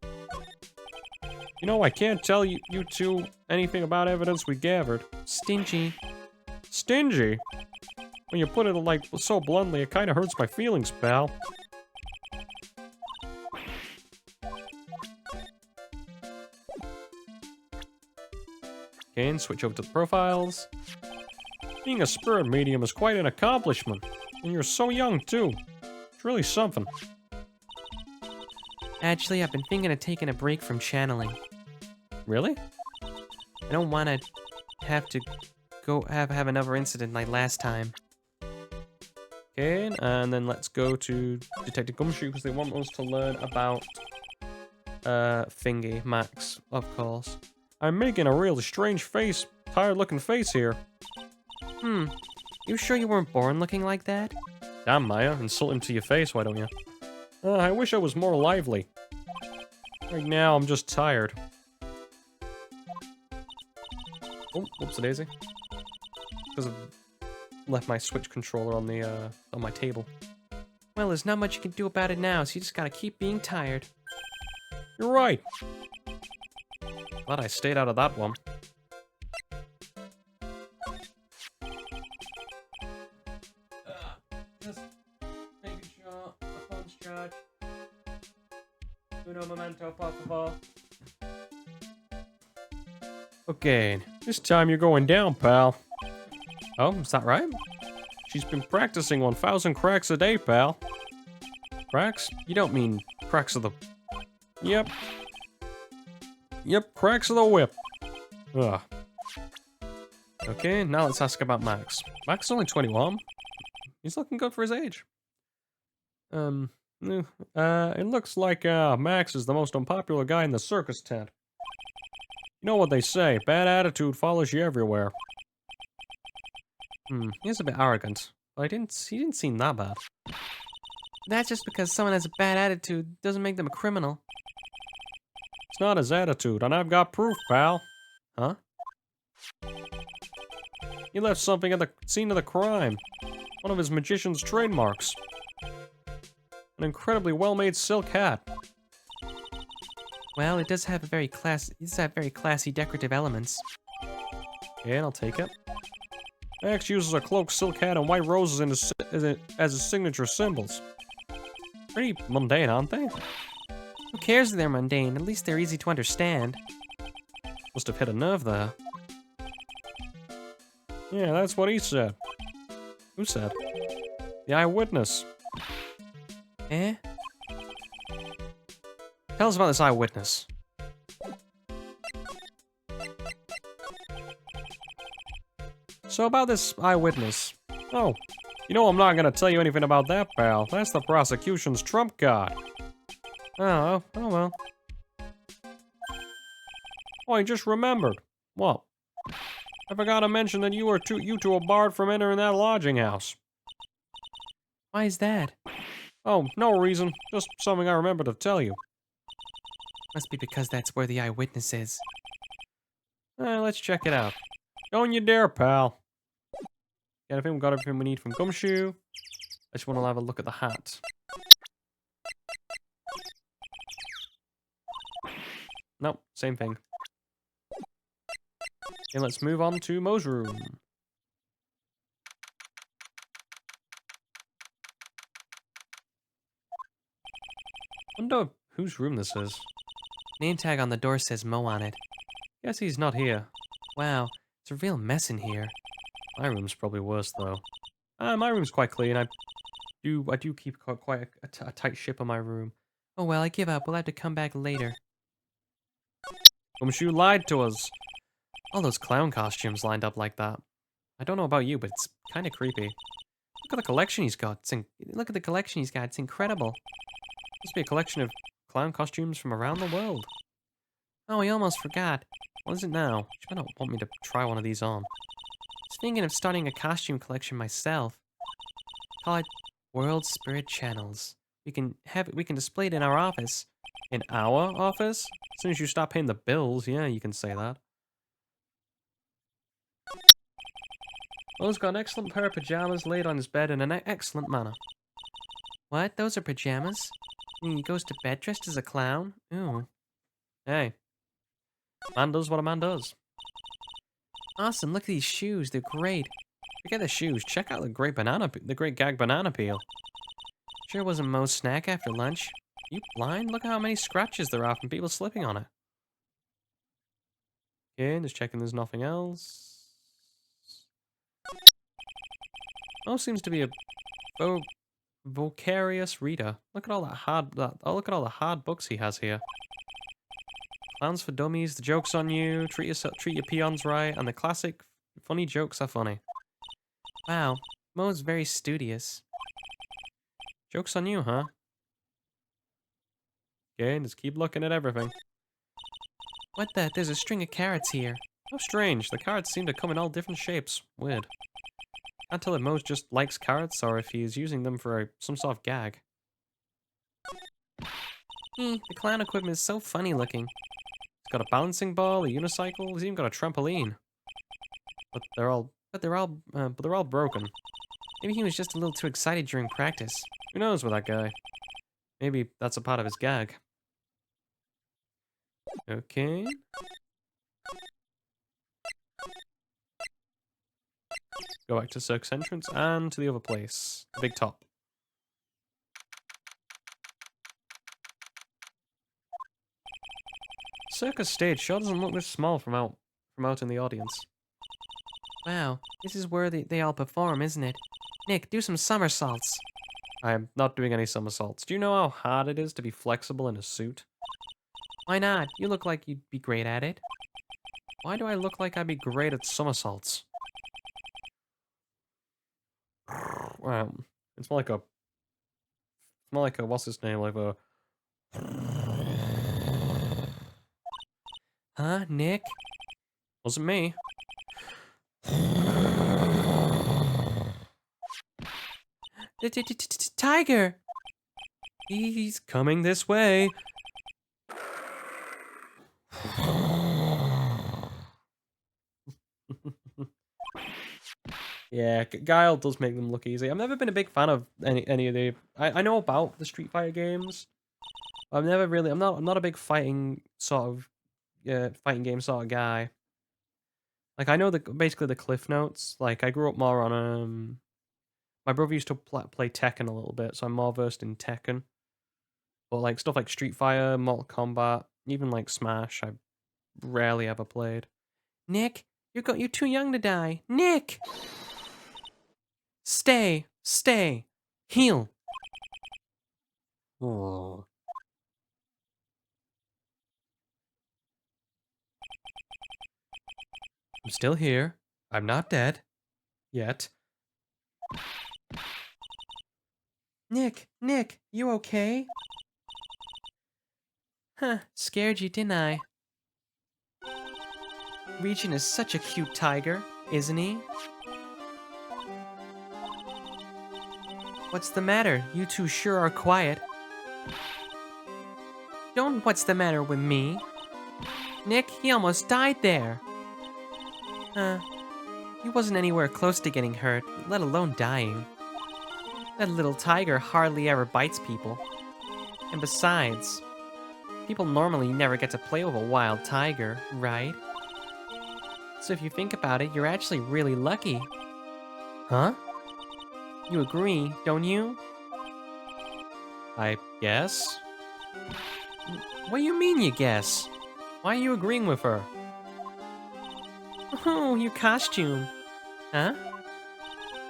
A: You know, I can't tell you two anything about evidence we gathered.
B: Stingy.
A: Stingy? When you put it like so bluntly, it kind of hurts my feelings, pal. Okay, and switch over to the profiles. Being a spirit medium is quite an accomplishment. And you're so young, too. It's really something.
B: Actually, I've been thinking of taking a break from channeling.
A: Really?
B: I don't want to have to go have another incident like last time.
A: Okay, and then let's go to Detective Gumshoe because they want us to learn about Thingy, Max, of course. I'm making a really strange face, tired-looking face here.
B: You sure you weren't born looking like that?
A: Damn, Maya, insult him to your face, why don't you? I wish I was more lively. Right now, I'm just tired. Oh, whoopsie-daisy. Because I've left my Switch controller on the, on my table.
B: Well, there's not much you can do about it now, so you just gotta keep being tired.
A: You're right. Glad I stayed out of that one.
B: Just making sure the phone's charged. Uno momento, por favor.
A: Okay, this time you're going down, pal. Oh, is that right? She's been practicing 1,000 cracks a day, pal. Cracks? You don't mean cracks of the... Yep. Yep, cracks of the whip. Ugh. Okay, now let's ask about Max. Max is only 21. He's looking good for his age. It looks like, Max is the most unpopular guy in the circus tent. You know what they say, bad attitude follows you everywhere. He's a bit arrogant, but he didn't seem that bad.
B: That's just because someone has a bad attitude doesn't make them a criminal.
A: It's not his attitude, and I've got proof, pal. Huh? He left something at the scene of the crime. One of his magician's trademarks. An incredibly well-made silk hat.
B: Well, it does have very classy decorative elements.
A: Yeah, I'll take it. Max uses a cloak, silk hat, and white roses as his signature symbols. Pretty mundane, aren't they?
B: Who cares if they're mundane? At least they're easy to understand.
A: Must have hit a nerve there. Yeah, that's what he said. Who said? The eyewitness.
B: Eh?
A: Tell us about this eyewitness. So about this eyewitness. Oh, you know I'm not gonna tell you anything about that, pal. That's the prosecution's trump card. Oh well. Oh, I just remembered. What? I forgot to mention that you two are barred from entering that lodging house.
B: Why is that?
A: Oh, no reason. Just something I remember to tell you.
B: Must be because that's where the eyewitness is.
A: Let's check it out. Don't you dare, pal. Yeah, I think we've got everything we need from Gumshoe. I just want to have a look at the hat. Nope, same thing. Okay, let's move on to Mo's room. Wonder whose room this is.
B: Name tag on the door says Mo on it.
A: Guess he's not here.
B: Wow, it's a real mess in here.
A: My room's probably worse though. My room's quite clean. I do keep quite a tight ship on my room.
B: Oh well, I give up. We'll have to come back later.
A: Gumshoe lied to us.
B: All those clown costumes lined up like that.
A: I don't know about you, but it's kind of creepy.
B: Look at the collection he's got. Look at the collection he's got. It's incredible.
A: Must be a collection of clown costumes from around the world.
B: Oh, I almost forgot.
A: What is it now? You might not want me to try one of these on.
B: I was thinking of starting a costume collection myself. Call it World Spirit Channels. We can display it in our office.
A: In our office? As soon as you stop paying the bills, yeah, you can say that. Mo's got an excellent pair of pajamas laid on his bed in an excellent manner.
B: What? Those are pajamas? He goes to bed dressed as a clown? Ooh.
A: Hey. Man does what a man does.
B: Awesome, look at these shoes. They're great.
A: Forget the shoes. Check out the great gag banana peel.
B: Sure wasn't Mo's snack after lunch.
A: You blind? Look at how many scratches there are from people slipping on it. Okay, just checking there's nothing else. Mo seems to be a vocarious reader. Look at all look at all the hard books he has here. Clowns for Dummies, The Joke's on You, Treat Your Peons Right, and the classic Funny Jokes Are Funny.
B: Wow, Mo's very studious.
A: Joke's on you, huh? Okay, just keep looking at everything.
B: What the? There's a string of carrots here.
A: How strange. The carrots seem to come in all different shapes. Weird. Can't tell if Mo just likes carrots or if he's using them for some sort of gag.
B: The clown equipment is so funny looking.
A: He's got a balancing ball, a unicycle, he's even got a trampoline. But they're all broken.
B: Maybe he was just a little too excited during practice.
A: Who knows with that guy? Maybe that's a part of his gag. Okay. Go back to circus entrance and to the other place. The big top. Circus stage sure doesn't look this small from out in the audience.
B: Wow, this is where they all perform, isn't it? Nick, do some somersaults.
A: I am not doing any somersaults. Do you know how hard it is to be flexible in a suit?
B: Why not? You look like you'd be great at it.
A: Why do I look like I'd be great at somersaults? It's more like a what's his name? Like a.
B: Huh, Nick?
A: Wasn't me.
B: Tiger!
A: He's coming this way. Yeah, Guile does make them look easy. I've never been a big fan of any of the. I know about the Street Fighter games. I'm not a big fighting game sort of guy. Like I know basically the cliff notes. Like I grew up more on my brother used to play Tekken a little bit, so I'm more versed in Tekken. But like stuff like Street Fighter, Mortal Kombat, even like Smash, I rarely ever played.
B: Nick, you're too young to die. Nick! Stay, heal.
A: Oh. I'm still here. I'm not dead. Yet.
B: Nick, you okay? Huh, scared you, didn't I? Regent is such a cute tiger, isn't he? What's the matter? You two sure are quiet. Don't what's the matter with me? Nick, he almost died there. He wasn't anywhere close to getting hurt, let alone dying. That little tiger hardly ever bites people. And besides, people normally never get to play with a wild tiger, right? So if you think about it, you're actually really lucky. Huh? You agree, don't you?
A: I guess?
B: What do you mean you guess?
A: Why are you agreeing with her?
B: Oh, your costume. Huh?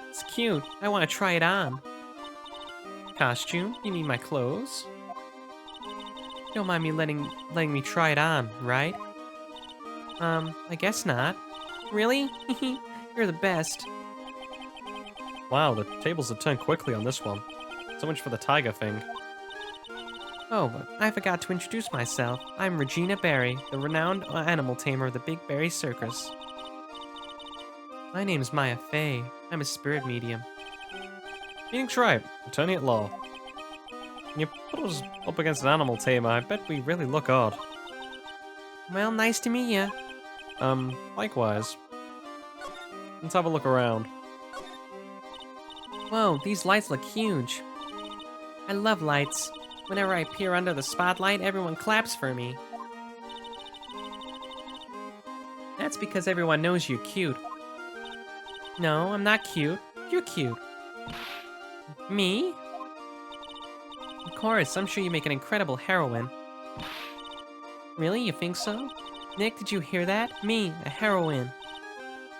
B: It's cute. I want to try it on. Costume? You mean my clothes? You don't mind me letting me try it on, right? I guess not. Really? You're the best.
A: Wow, the tables have turned quickly on this one. So much for the tiger thing.
B: Oh, but I forgot to introduce myself. I'm Regina Berry, the renowned animal tamer of the Big Berry Circus. My name's Maya Fey. I'm a spirit medium.
A: Phoenix Wright, attorney at law. When you put us up against an animal tamer, I bet we really look odd.
B: Well, nice to meet ya.
A: Likewise. Let's have a look around.
B: Whoa, these lights look huge. I love lights. Whenever I peer under the spotlight, everyone claps for me. That's because everyone knows you're cute. No, I'm not cute. You're cute. Me? Of course, I'm sure you make an incredible heroine. Really? You think so? Nick, did you hear that? Me, a heroine.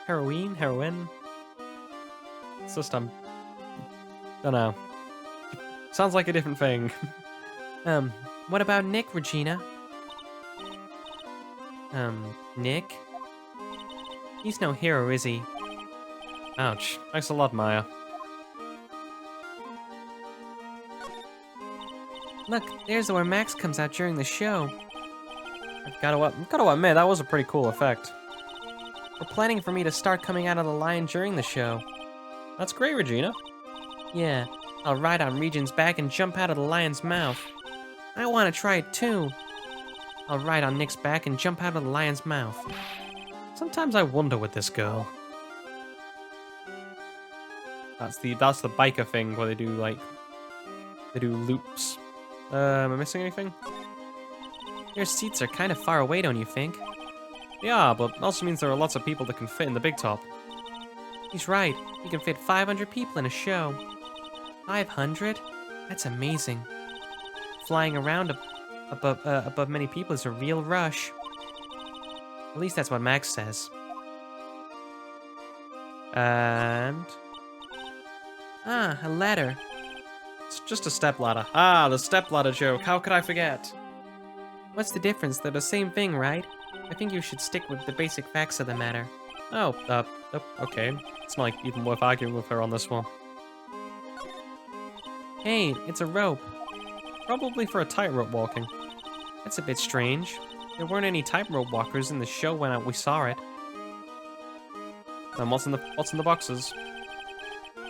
A: Heroine? Heroin? It's just, don't know. Sounds like a different thing.
B: What about Nick, Regina? Nick? He's no hero, is he?
A: Ouch. Thanks a lot, Maya.
B: Look, there's where Max comes out during the show.
A: I've gotta admit, that was a pretty cool effect.
B: We're planning for me to start coming out of the lion during the show.
A: That's great, Regina.
B: Yeah, I'll ride on Regent's back and jump out of the lion's mouth. I want to try it too. I'll ride on Nick's back and jump out of the lion's mouth.
A: Sometimes I wonder with this girl. That's the biker thing where they do loops. Am I missing anything?
B: Your seats are kind of far away, don't you think?
A: Yeah, but it also means there are lots of people that can fit in the big top.
B: He's right. You can fit 500 people in a show. 500? That's amazing. Flying around above many people is a real rush. At least that's what Max says. And... a ladder.
A: It's just a step ladder. Ah, the step ladder joke. How could I forget?
B: What's the difference? They're the same thing, right? I think you should stick with the basic facts of the matter.
A: Oh, okay. It's not even worth arguing with her on this one.
B: Hey, it's a rope.
A: Probably for a tightrope walking.
B: That's a bit strange. There weren't any tightrope walkers in the show when we saw it.
A: And what's in the boxes?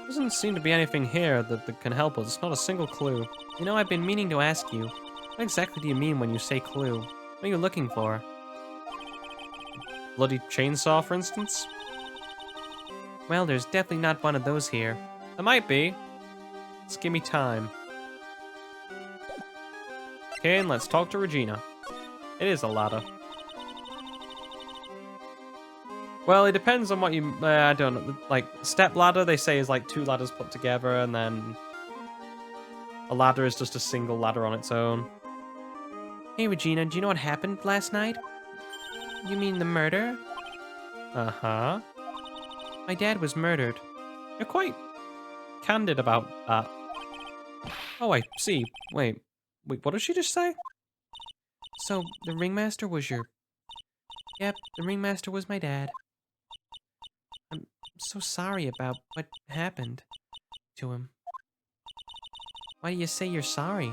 A: Doesn't seem to be anything here that can help us. Not a single clue.
B: You know, I've been meaning to ask you. What exactly do you mean when you say clue? What are you looking for?
A: Bloody chainsaw, for instance?
B: Well, there's definitely not one of those here.
A: There might be. Just give me time. Okay, and let's talk to Regina. It is a ladder. Well, it depends on what you... I don't know. Like, step ladder, they say, is like 2 ladders put together, and then... a ladder is just a single ladder on its own.
B: Hey, Regina, do you know what happened last night? You mean the murder?
A: Uh-huh.
B: My dad was murdered.
A: You're quite candid about that. Oh, I see. Wait, what did she just say?
B: So, the ringmaster was your... Yep, the ringmaster was my dad. I'm so sorry about what happened to him. Why do you say you're sorry?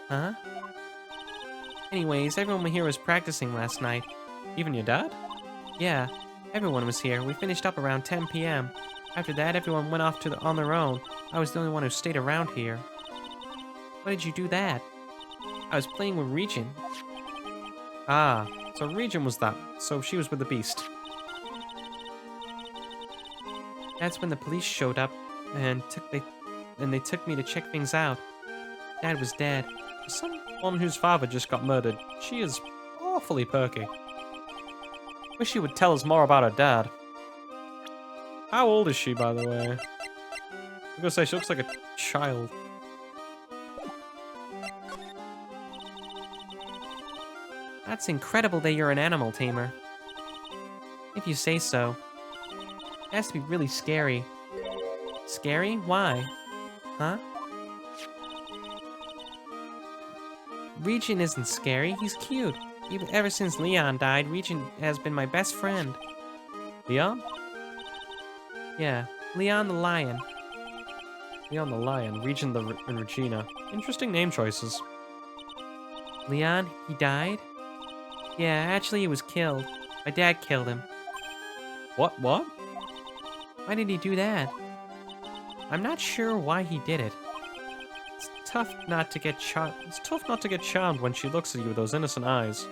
B: Huh? Anyways, everyone here was practicing last night.
A: Even your dad?
B: Yeah, everyone was here. We finished up around 10 p.m. After that, everyone went off on their own. I was the only one who stayed around here. Why did you do that? I was playing with Regent.
A: Ah, so Regent was that. So she was with the beast.
B: That's when the police showed up and they took me to check things out. Dad was dead.
A: Someone whose father just got murdered. She is awfully perky. Wish she would tell us more about her dad. How old is she, by the way? I'm gonna say she looks like a child.
B: That's incredible that you're an animal tamer. If you say so. It has to be really scary. Scary? Why? Huh? Regent isn't scary, he's cute. Even ever since Leon died, Regent has been my best friend.
A: Leon?
B: Yeah, Leon the lion.
A: Leon the lion, Regent and Regina. Interesting name choices.
B: Leon, he died? Yeah, actually he was killed. My dad killed him.
A: What?
B: Why did he do that? I'm not sure why he did it.
A: It's tough not to get charmed when she looks at you with those innocent eyes.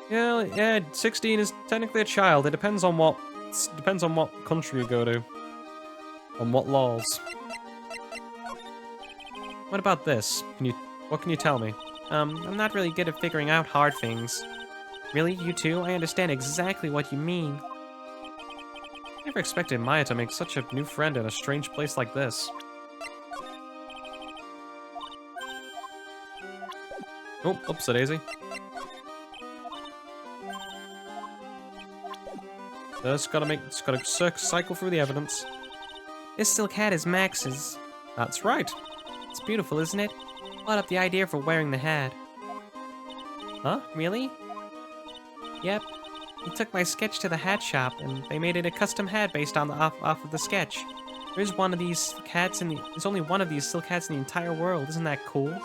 A: Yeah, 16 is technically a child. It depends on what country you go to. On what laws. What about this? What can you tell me?
B: I'm not really good at figuring out hard things. Really? You too? I understand exactly what you mean.
A: Never expected Maya to make such a new friend in a strange place like this. Oh, oops, daisy. Just gotta cycle through the evidence.
B: This silk hat is Max's.
A: That's right.
B: It's beautiful, isn't it? Brought up the idea for wearing the hat.
A: Huh?
B: Really? Yep. He took my sketch to the hat shop, and they made it a custom hat based on off of the sketch. There's one of these hats there's only one of these silk hats in the entire world. Isn't that cool?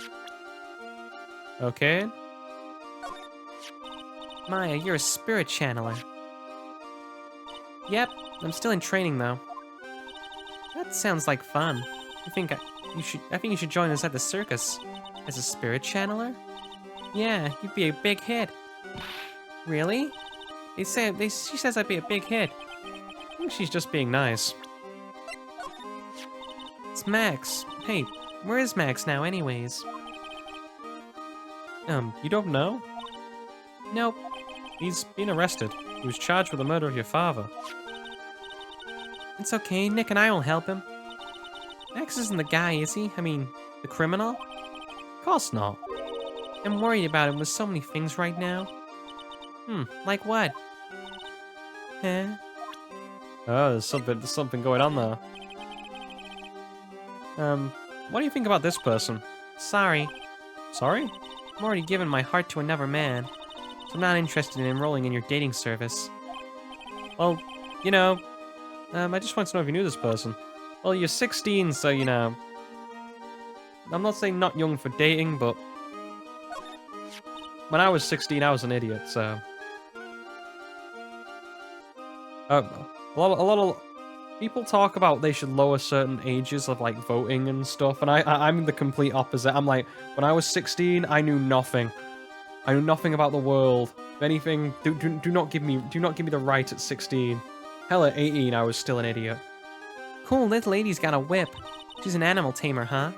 A: Okay.
B: Maya, you're a spirit channeler. Yep, I'm still in training though. That sounds like fun. I think you should join us at the circus. As a spirit channeler? Yeah, you'd be a big hit. Really? She says I'd be a big hit.
A: I think she's just being nice.
B: It's Max. Hey, where is Max now anyways?
A: You don't know?
B: Nope.
A: He's been arrested. He was charged with the murder of your father.
B: It's okay, Nick and I will help him. Max isn't the guy, is he? I mean, the criminal?
A: Of course not.
B: I'm worried about him with so many things right now. Like what? Huh?
A: Oh, there's something going on there. What do you think about this person?
B: Sorry.
A: Sorry?
B: I'm already given my heart to another man, so I'm not interested in enrolling in your dating service.
A: Well, I just wanted to know if you knew this person. Well, you're 16, so, I'm not saying not young for dating, but when I was 16, I was an idiot, so. A lot of people talk about they should lower certain ages of, like, voting and stuff, and I'm the complete opposite. I'm like, when I was 16, I knew nothing. I knew nothing about the world. If anything, do not give me the right at 16. Hell, at 18, I was still an idiot.
B: Cool, little lady's got a whip. She's an animal tamer, huh?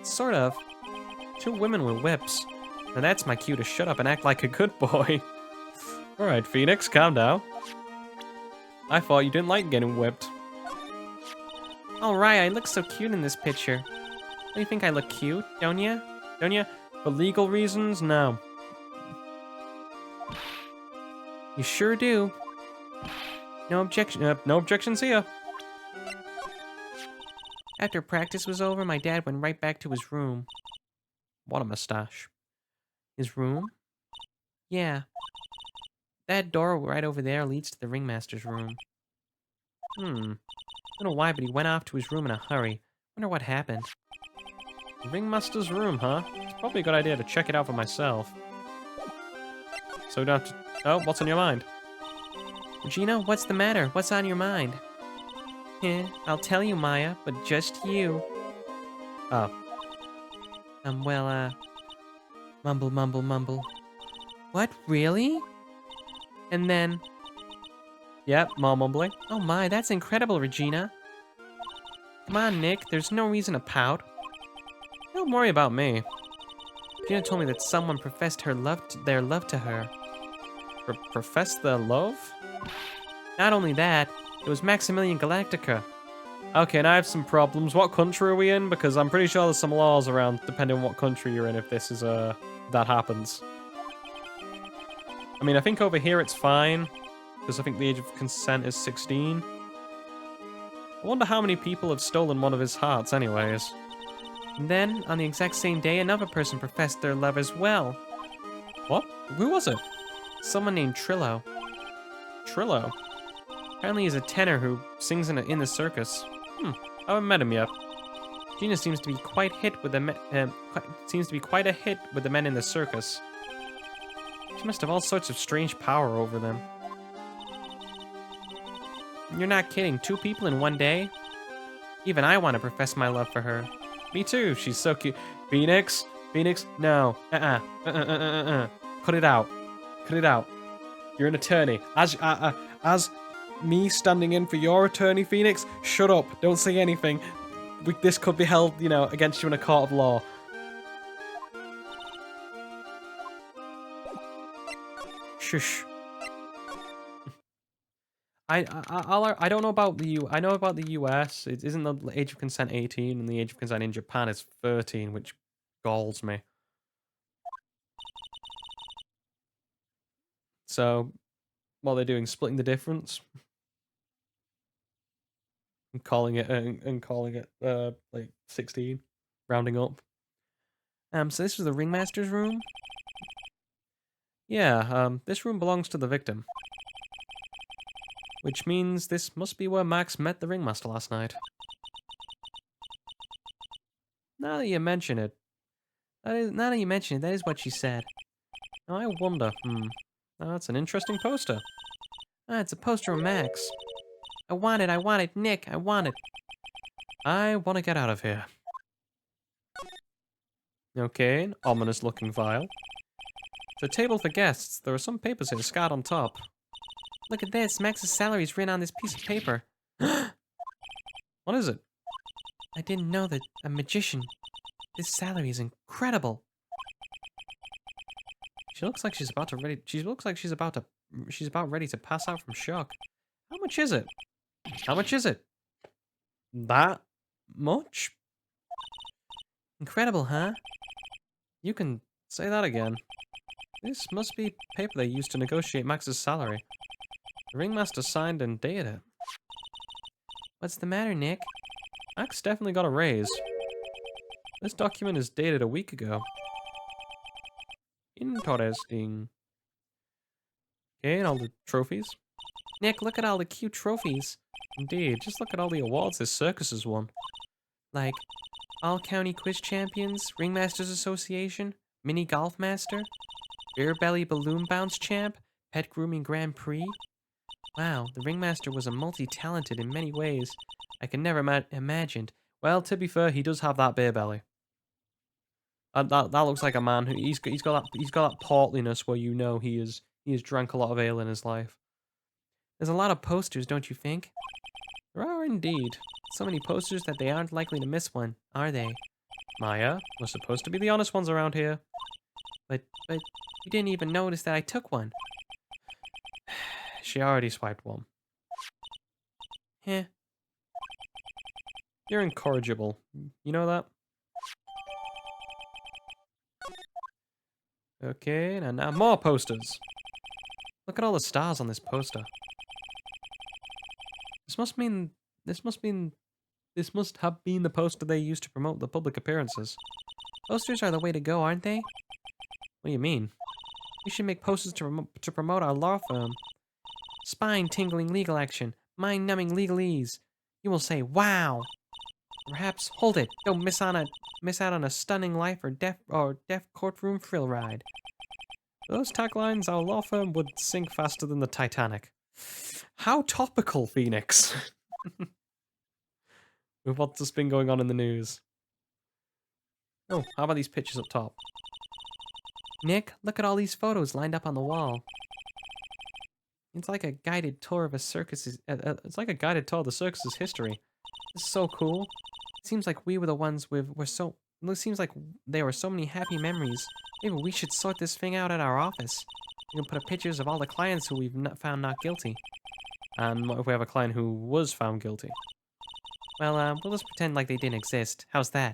B: Sort of.
A: 2 women with whips. Now that's my cue to shut up and act like a good boy. Alright, Phoenix, calm down. I thought you didn't like getting whipped.
B: Alright, I look so cute in this picture. Don't you think I look cute, don't ya?
A: Don't you? For legal reasons, no.
B: You sure do.
A: No objections here.
B: After practice was over, my dad went right back to his room.
A: What a mustache.
B: His room? Yeah. That door right over there leads to the ringmaster's room. Don't know why, but he went off to his room in a hurry. Wonder what happened.
A: The ringmaster's room, huh? It's probably a good idea to check it out for myself. So we don't have to... Oh, what's on your mind?
B: Regina, what's the matter? What's on your mind? I'll tell you, Maya, but just you.
A: Oh.
B: Mumble, mumble, mumble. What, really? And then...
A: Yep, more mumbling.
B: Oh my, that's incredible, Regina. Come on, Nick, there's no reason to pout.
A: Don't worry about me.
B: Regina told me that someone professed their love to her.
A: Profess their love?
B: Not only that, it was Maximilian Galactica.
A: Okay, now I have some problems. What country are we in? Because I'm pretty sure there's some laws around depending on what country you're in if this is, that happens. I mean, I think over here it's fine, because I think the age of consent is 16. I wonder how many people have stolen one of his hearts anyways.
B: And then, on the exact same day, another person professed their love as well.
A: What? Who was it?
B: Someone named Trillo.
A: Trillo?
B: Apparently he's a tenor who sings in the circus.
A: I haven't met him yet.
B: Gina seems to be quite a hit with the men in the circus.
A: She must have all sorts of strange power over them.
B: You're not kidding, 2 people in one day? Even I want to profess my love for her.
A: Me too, she's so cute. Phoenix? Phoenix? No. Cut it out. Cut it out. You're an attorney. As me standing in for your attorney, Phoenix, shut up. Don't say anything. This could be held, you know, against you in a court of law.
B: Shush.
A: I don't know about I know about the US. It isn't the age of consent 18, and the age of consent in Japan is 13, which galls me. So, what they're doing, splitting the difference, and calling it like 16, rounding up.
B: So this was the ringmaster's room?
A: Yeah, this room belongs to the victim. Which means this must be where Max met the ringmaster last night. Now that you mention it, that is what she said. Now I wonder, now that's an interesting poster.
B: It's a poster of Max. I want it, Nick, I want it.
A: I want to get out of here. Okay, an ominous looking file. It's a table for guests. There are some papers here scattered on top.
B: Look at this, Max's salary is written on this piece of paper.
A: What is it?
B: I didn't know that a magician. This salary is incredible.
A: She looks like she's about ready to pass out from shock. How much is it? How much is it? That much?
B: Incredible, huh?
A: You can say that again. This must be paper they used to negotiate Max's salary. The ringmaster signed and dated it.
B: What's the matter, Nick?
A: Max definitely got a raise. This document is dated a week ago. Interesting. Okay, and all the trophies.
B: Nick, look at all the cute trophies.
A: Indeed, just look at all the awards this circus has won.
B: Like, All-County Quiz Champions, Ringmasters Association, Mini Golf Master, Beer Belly Balloon Bounce Champ, Pet Grooming Grand Prix. Wow, the Ringmaster was a multi-talented in many ways I could never imagined.
A: Well, to be fair, he does have that beer belly. That looks like a man who he's got that portliness where you know he has drank a lot of ale in his life.
B: There's a lot of posters, don't you think?
A: There are indeed.
B: So many posters that they aren't likely to miss one, are they?
A: Maya, we're supposed to be the honest ones around here.
B: But you didn't even notice that I took one.
A: She already swiped one.
B: Heh.
A: You're incorrigible. You know that? Okay, and now more posters. Look at all the stars on this poster. This must have been the poster they used to promote the public appearances.
B: Posters are the way to go, aren't they?
A: What do you mean?
B: We should make posters to promote our law firm. Spine-tingling legal action, mind-numbing legalese. You will say, "Wow!" Perhaps, hold it, don't miss out on a stunning life or deaf courtroom thrill ride.
A: Those taglines, our law firm would sink faster than the Titanic. How topical, Phoenix. With what's just been going on in the news. Oh, how about these pictures up top?
B: Nick, look at all these photos lined up on the wall. It's like a guided tour of a circus's.
A: It's like a guided tour of the circus's history.
B: This is so cool. It seems like we were the ones It seems like there were so many happy memories. Maybe we should sort this thing out at our office. We can put up pictures of all the clients who we've found not guilty.
A: And what if we have a client who was found guilty?
B: Well, we'll just pretend like they didn't exist. How's that?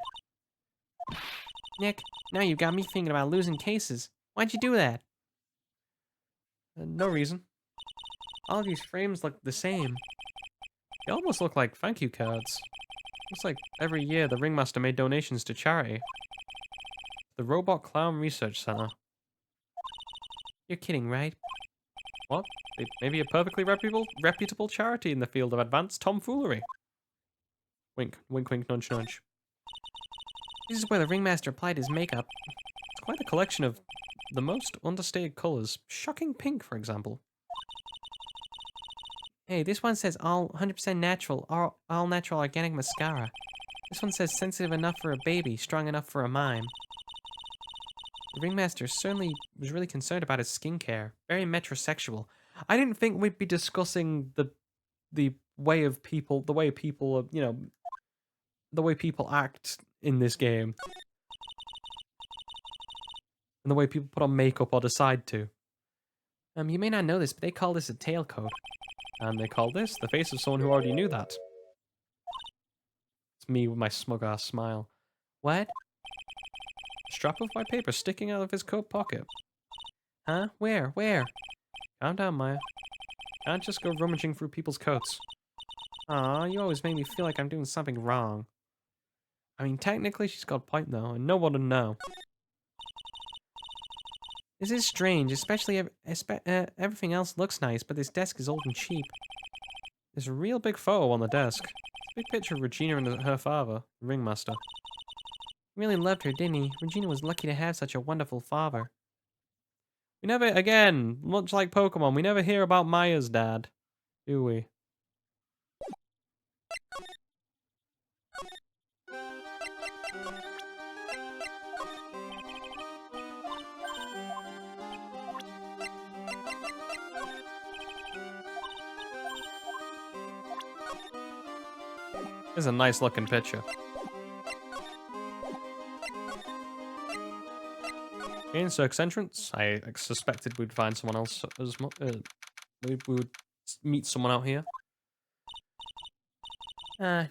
B: Nick, now you got me thinking about losing cases. Why'd you do that?
A: No reason.
B: All of these frames look the same.
A: They almost look like thank you cards. Looks like every year the ringmaster made donations to charity. The Robot Clown Research Center.
B: You're kidding, right?
A: What? Maybe a perfectly reputable charity in the field of advanced tomfoolery. Wink, wink, wink, nudge, nudge.
B: This is where the ringmaster applied his makeup.
A: It's quite a collection of the most understated colors. Shocking pink, for example.
B: Hey, this one says all 100% natural, all natural organic mascara. This one says sensitive enough for a baby, strong enough for a mime. The ringmaster certainly was really concerned about his skincare. Very metrosexual.
A: I didn't think we'd be discussing the way of people, the way people, you know, the way people act in this game. And the way people put on makeup or decide to.
B: You may not know this, but they call this a tailcoat.
A: And they call this the face of someone who already knew that. It's me with my smug-ass smile.
B: What?
A: A strap of white paper sticking out of his coat pocket.
B: Huh? Where? Where?
A: Calm down, Maya. Can't just go rummaging through people's coats.
B: Aw, you always make me feel like I'm doing something wrong.
A: I mean, technically she's got a point though, and no one would know.
B: This is strange, especially everything else looks nice, but this desk is old and cheap.
A: There's a real big photo on the desk. It's a big picture of Regina and her father, the ringmaster.
B: He really loved her, didn't he? Regina was lucky to have such a wonderful father.
A: We never, again, much like Pokemon, we never hear about Maya's dad, do we? This is a nice looking picture. In circus entrance, I suspected we'd find someone else as we would meet someone out here.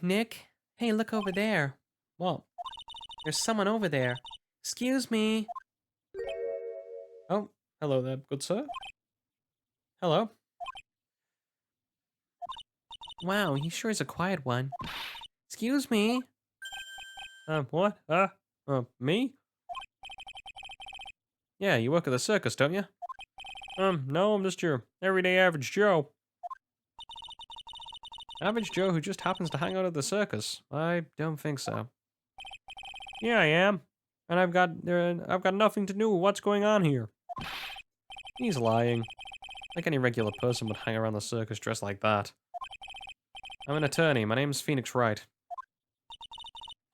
B: Nick? Hey, look over there.
A: What?
B: There's someone over there. Excuse me.
A: Oh, hello there, good sir. Hello.
B: Wow, he sure is a quiet one. Excuse me.
A: What? Me? Yeah, you work at the circus, don't you? No, I'm just your everyday average Joe. Average Joe who just happens to hang out at the circus? I don't think so. Yeah, I am. And I've got nothing to do with what's going on here. He's lying. Like any regular person would hang around the circus dressed like that. I'm an attorney. My name's Phoenix Wright.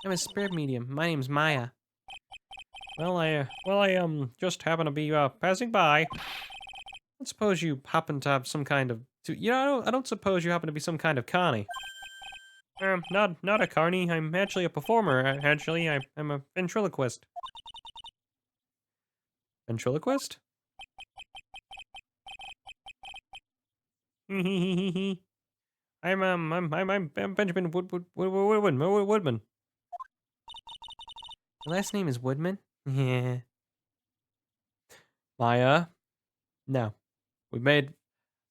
B: I'm a spirit medium. My name's Maya.
A: Well, I just happen to be passing by. I don't suppose you happen to have some kind of, I don't suppose you happen to be some kind of carny. Not a carny. I'm actually a performer. Actually, I'm a ventriloquist. Ventriloquist? I'm Benjamin Woodman.
B: Your last name is Woodman? Yeah.
A: Maya. No.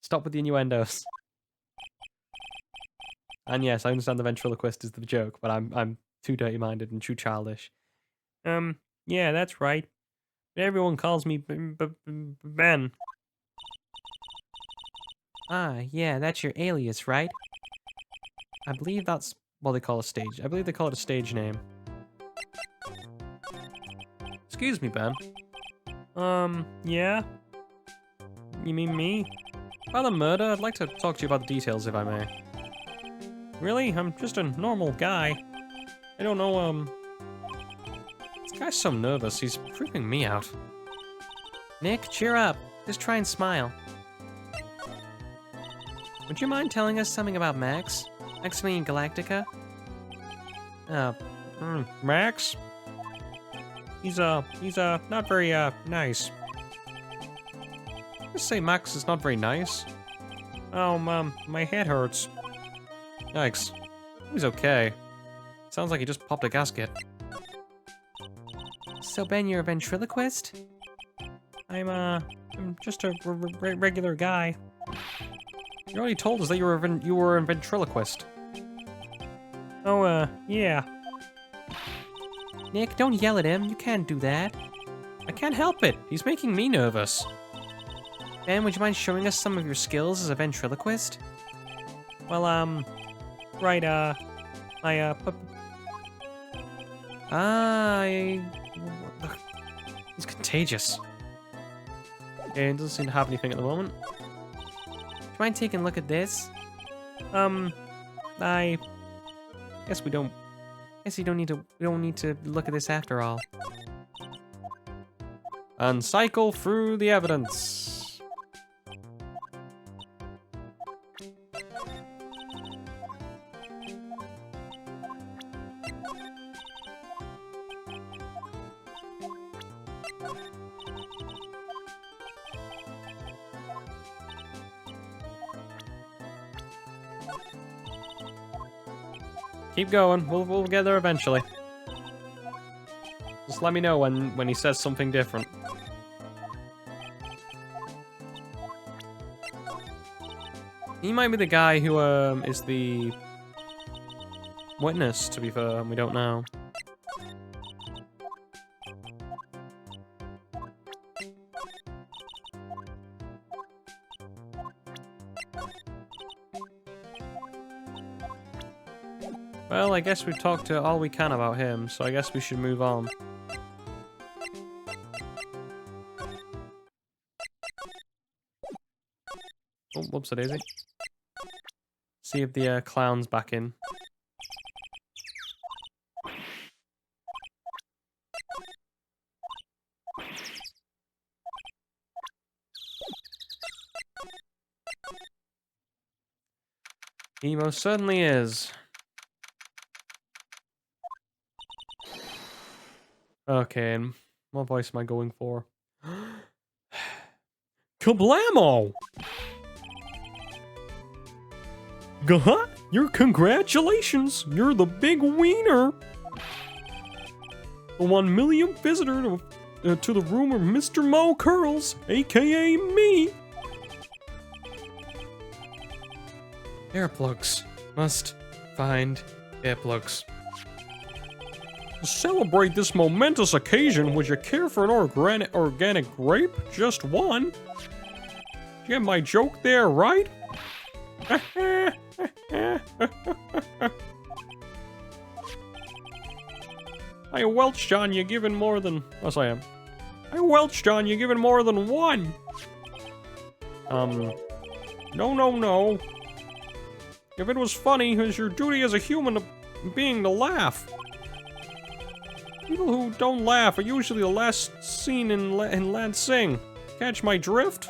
A: Stop with the innuendos. And yes, I understand the ventriloquist is the joke, but I'm too dirty-minded and too childish. Yeah, that's right. But everyone calls me Ben.
B: Ah, yeah, that's your alias, right?
A: I believe that's what they call a stage. I believe they call it a stage name. Excuse me, Ben. Yeah? You mean me? About the murder, I'd like to talk to you about the details, if I may. Really? I'm just a normal guy. I don't know, This guy's so nervous, he's freaking me out.
B: Nick, cheer up. Just try and smile. Would you mind telling us something about Max? Maximilian Galactica?
A: Max? He's not very, nice. Let's say Max is not very nice. Oh, my head hurts. Yikes. He's okay. Sounds like he just popped a gasket.
B: So Ben, you're a ventriloquist?
A: I'm just a regular guy. You already told us that you were a ventriloquist. Oh, yeah.
B: Nick, don't yell at him. You can't do that.
A: I can't help it. He's making me nervous.
B: Ben, would you mind showing us some of your skills as a ventriloquist?
A: Well, right, he's contagious. Yeah, he doesn't seem to have anything at the moment.
B: Do you mind taking a look at this?
A: I guess we don't.
B: Guess we don't need to look at this after all.
A: And cycle through the evidence. Keep going. We'll get there eventually. Just let me know when he says something different. He might be the guy who is the witness, to be fair, and we don't know. Well, I guess we've talked to all we can about him, so I guess we should move on. Oh, whoops, a daisy. See if the clown's back in. He most certainly is. Okay, and what voice am I going for? Kablamo! Gah! Your congratulations! You're the big wiener! The 1 millionth visitor to the room of Mr. Mo Curls, aka me! Earplugs. Must find earplugs. To celebrate this momentous occasion, would you care for an organic grape? Just one? Did you get my joke there, right? I welched on you given more than... Yes, I am. I welched on you given more than one! No. If it was funny, it's your duty as a human being to laugh. People who don't laugh are usually the last seen in Lansing. Catch my drift?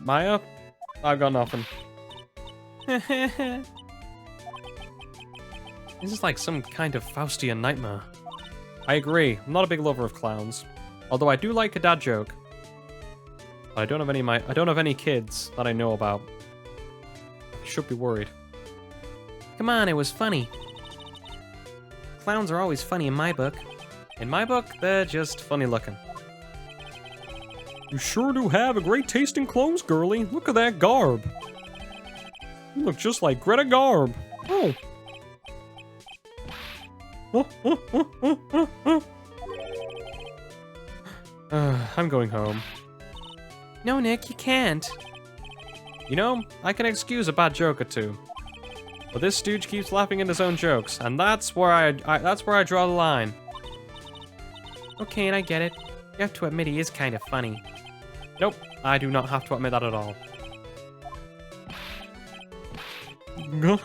A: Maya? I've got nothing. This is like some kind of Faustian nightmare. I agree, I'm not a big lover of clowns. Although I do like a dad joke. But I don't have any kids that I know about. I should be worried.
B: Come on, it was funny. Clowns are always funny in my book.
A: In my book, they're just funny looking. You sure do have a great taste in clothes, girlie. Look at that garb. You look just like Greta Garb. Oh. I'm going home.
B: No, Nick, you can't.
A: You know, I can excuse a bad joke or two. But this stooge keeps laughing at his own jokes, and that's where I draw the line.
B: Okay, and I get it. You have to admit he is kind of funny.
A: Nope, I do not have to admit that at all. You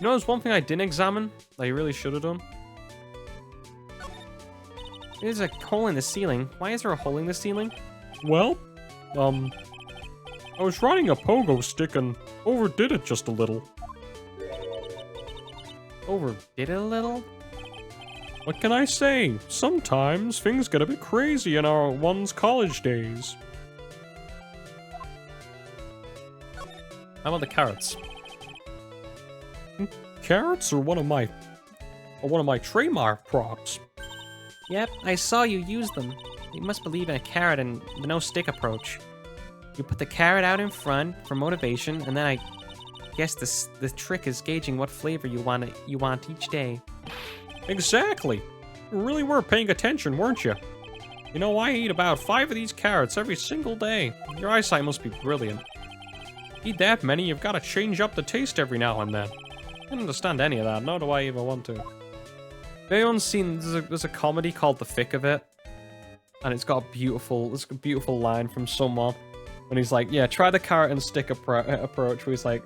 A: know, there's one thing I didn't examine that I really should have done.
B: There's a hole in the ceiling. Why is there a hole in the ceiling?
A: Well, I was riding a pogo stick and overdid it just a little.
B: Overdid it a little?
A: What can I say? Sometimes things get a bit crazy in one's college days. How about the carrots? Carrots are one of my trademark props.
B: Yep, I saw you use them. You must believe in a carrot and the no-stick approach. You put the carrot out in front for motivation, and then I guess the trick is gauging what flavor you want each day.
A: Exactly. You really were paying attention, weren't you? You know, I eat about 5 of these carrots every single day. Your eyesight must be brilliant. Eat that many, you've got to change up the taste every now and then. I don't understand any of that, nor do I even want to. Have anyone seen, there's a comedy called The Thick of It? And it's got a beautiful line from someone. When he's like, yeah, try the carrot and stick approach, where he's like,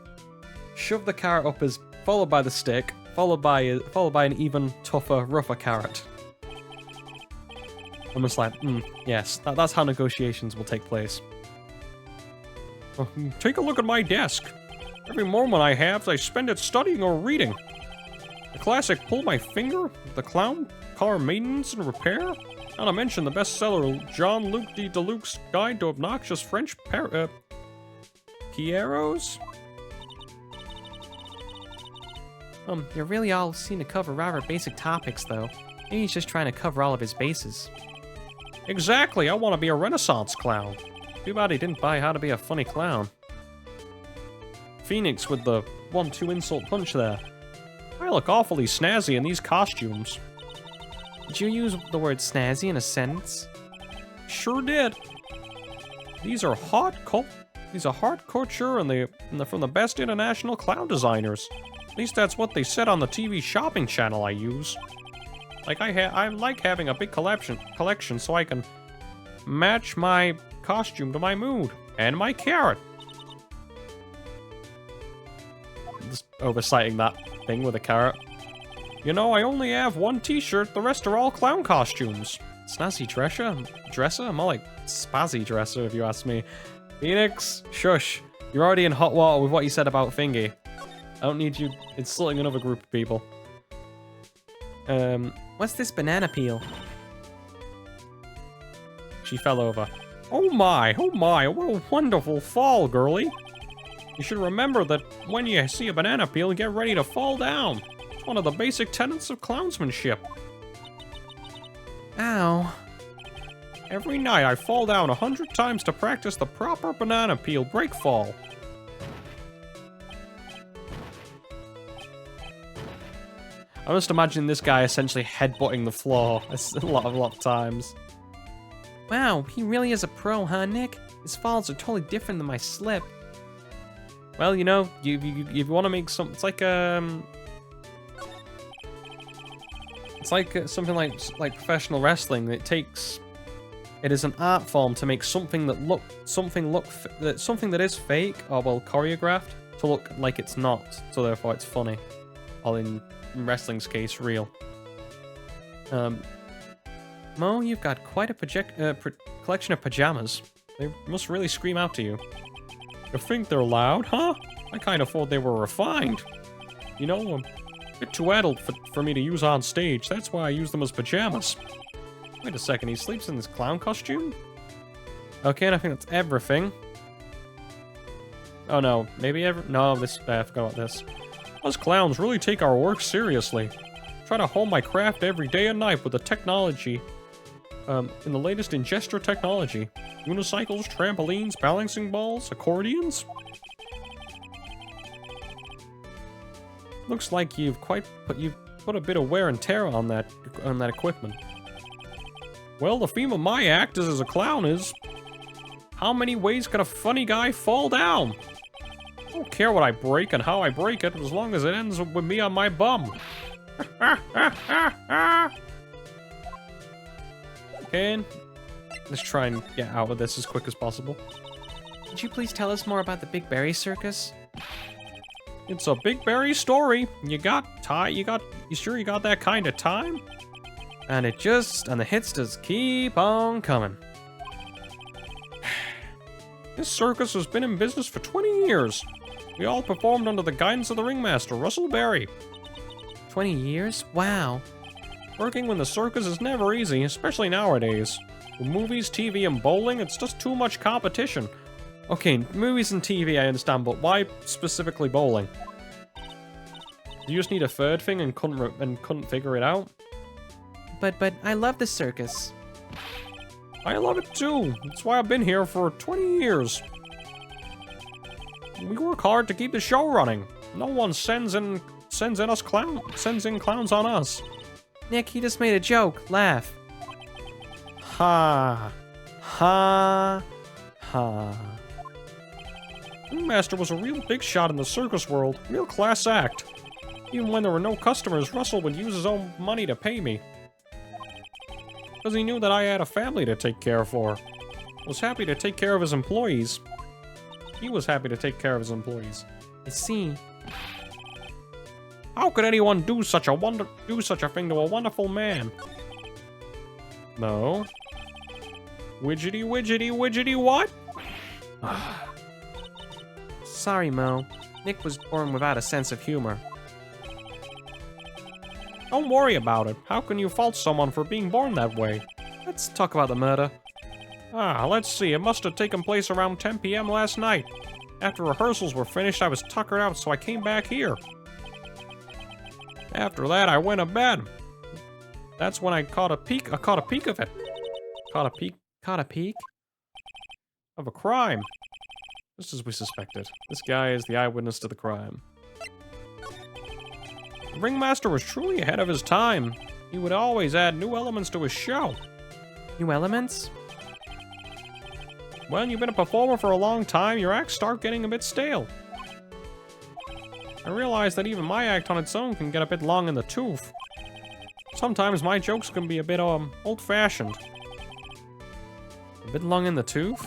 A: shove the carrot up as, followed by the stick, followed by an even tougher, rougher carrot. I'm just like, yes, that's how negotiations will take place. Take a look at my desk. Every moment I have, I spend it studying or reading. The classic Pull My Finger, the Clown Car Maintenance and Repair, not to mention the bestseller Jean-Luc de Deluxe's Guide to Obnoxious French Pierrots.
B: You really all seem to cover rather basic topics, though. Maybe he's just trying to cover all of his bases.
A: Exactly, I want to be a Renaissance clown. Too bad he didn't buy How to Be a Funny Clown. Phoenix with the 1-2 insult punch there. I look awfully snazzy in these costumes.
B: Did you use the word snazzy in a sentence?
A: Sure did. These are haute couture and from the best international clown designers. At least that's what they said on the TV shopping channel I use. Like I like having a big collection so I can match my costume to my mood and my carrot. Just oversighting that thing with a carrot. You know, I only have one t-shirt, the rest are all clown costumes. Snazzy dresser? More like spazzy dresser if you ask me. Phoenix, shush. You're already in hot water with what you said about Fingy. I don't need you insulting another group of people.
B: What's this banana peel?
A: She fell over. Oh my, what a wonderful fall, girlie. You should remember that when you see a banana peel, get ready to fall down. It's one of the basic tenets of clownsmanship.
B: Ow.
A: Every night I fall down 100 times to practice the proper banana peel break fall. I must imagine this guy essentially headbutting the floor a lot of times.
B: Wow, he really is a pro, huh, Nick? His falls are totally different than my slip.
A: Well, you know, you want to make some. It's like something like professional wrestling. It is an art form to make something that is fake or well choreographed to look like it's not. So therefore, it's funny. Or in wrestling's case, real.
B: Mo, you've got quite a
A: collection of pajamas. They must really scream out to you. You think they're loud, huh? I kind of thought they were refined. You know, a bit too adult for me to use on stage. That's why I use them as pajamas. Wait a second, he sleeps in this clown costume? Okay, and I think that's everything. Oh no, no, I forgot about this. Us clowns really take our work seriously. Try to hone my craft every day and night with the technology. In the latest in gesture technology. Unicycles, trampolines, balancing balls, accordions. Looks like you've put a bit of wear and tear on that equipment. Well, the theme of my act as a clown is, how many ways can a funny guy fall down? I don't care what I break and how I break it, as long as it ends with me on my bum. Okay, let's try and get out of this as quick as possible.
B: Could you please tell us more about the Big Berry Circus?
A: It's a Big Berry story. You sure you got that kind of time? And the hits just keep on coming. This circus has been in business for 20 years. We all performed under the guidance of the ringmaster, Russell Berry.
B: 20 years? Wow.
A: Working with the circus is never easy, especially nowadays. With movies, TV, and bowling, it's just too much competition. Okay, movies and TV I understand, but why specifically bowling? You just need a third thing and couldn't figure it out?
B: But I love the circus.
A: I love it too. That's why I've been here for 20 years. We work hard to keep the show running. No one sends in clowns on us.
B: Nick, he just made a joke. Laugh.
A: Ha. Ha. Ha. Ringmaster was a real big shot in the circus world. Real class act. Even when there were no customers, Russell would use his own money to pay me. Because he knew that I had a family to take care for. Was happy to take care of his employees. He was happy to take care of his employees.
B: I see.
A: How could anyone do such a thing to a wonderful man? No. Widgety, widgety, widgety, what?
B: Sorry, Mo. Nick was born without a sense of humor.
A: Don't worry about it. How can you fault someone for being born that way?
B: Let's talk about the murder.
A: Let's see. It must have taken place around 10 p.m. last night. After rehearsals were finished, I was tuckered out, so I came back here. After that, I went to bed. That's when I caught a peek of it. Caught a peek? Of a crime. Just as we suspected. This guy is the eyewitness to the crime. The ringmaster was truly ahead of his time. He would always add new elements to his show.
B: New elements?
A: When you've been a performer for a long time, your acts start getting a bit stale. I realize that even my act on its own can get a bit long in the tooth. Sometimes my jokes can be a bit, old-fashioned.
B: A bit long in the tooth?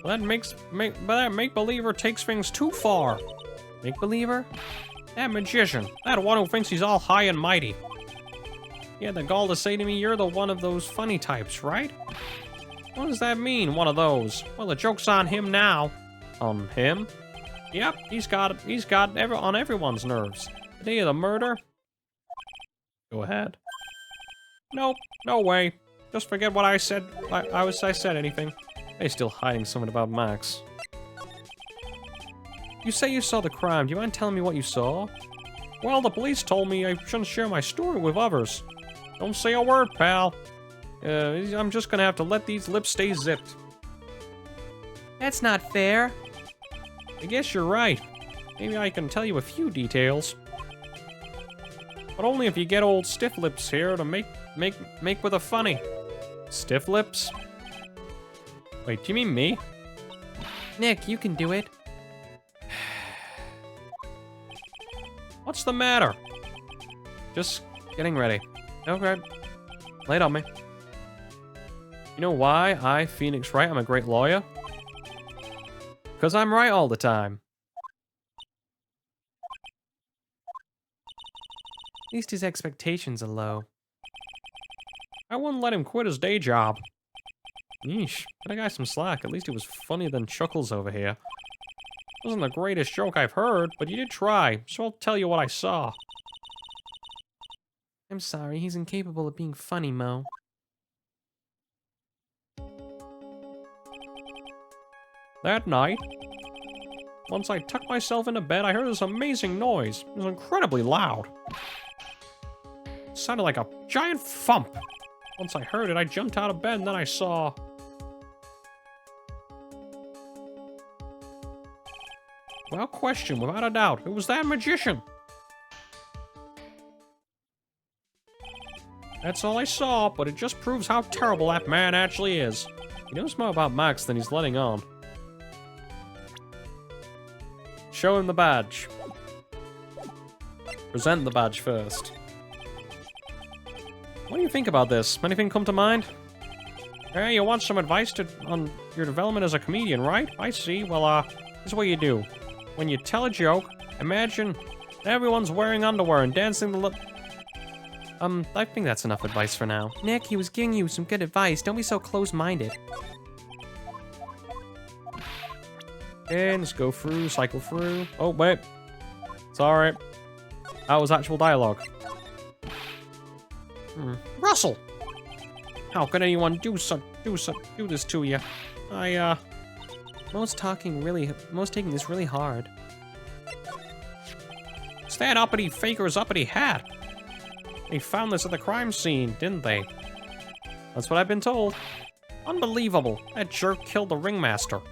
A: Well, that make-believer takes things too far.
B: Make-believer?
A: That magician. That one who thinks he's all high and mighty. He had the gall to say to me, "You're the one of those funny types, right?" What does that mean, one of those? Well, the joke's on him now. On him? Yep, he's got on everyone's nerves. The day of the murder? Go ahead. Nope, no way. Just forget what I said. I said anything. He's still hiding something about Max. You say you saw the crime. Do you mind telling me what you saw? Well, the police told me I shouldn't share my story with others. Don't say a word, pal. I'm just gonna have to let these lips stay zipped.
B: That's not fair.
A: I guess you're right. Maybe I can tell you a few details. But only if you get old Stiff Lips here to make with a funny. Stiff Lips? Wait, do you mean me?
B: Nick, you can do it.
A: What's the matter? Just getting ready. Okay. Lay it on me. You know why I, Phoenix Wright, I'm a great lawyer? Because I'm right all the time.
B: At least his expectations are low.
A: I wouldn't let him quit his day job. Yeesh, got a guy some slack. At least he was funnier than Chuckles over here. Wasn't the greatest joke I've heard, but you did try, so I'll tell you what I saw.
B: I'm sorry, he's incapable of being funny, Mo.
A: That night, once I tucked myself into bed, I heard this amazing noise. It was incredibly loud. It sounded like a giant thump. Once I heard it, I jumped out of bed and then I saw... Without question, without a doubt, it was that magician. That's all I saw, but it just proves how terrible that man actually is. He knows more about Max than he's letting on. Show him the badge. Present the badge first. What do you think about this? Anything come to mind? Hey, you want some advice on your development as a comedian, right? I see. Well, this is what you do. When you tell a joke, imagine everyone's wearing underwear and dancing the
B: I think that's enough advice for now. Nick, he was giving you some good advice. Don't be so close-minded.
A: And let's go through, cycle through. Oh, wait. It's alright. That was actual dialogue. Russell! How could anyone do this to you?
B: Mo's taking this really hard.
A: It's that uppity faker's uppity hat. They found this at the crime scene, didn't they? That's what I've been told. Unbelievable. That jerk killed the ringmaster.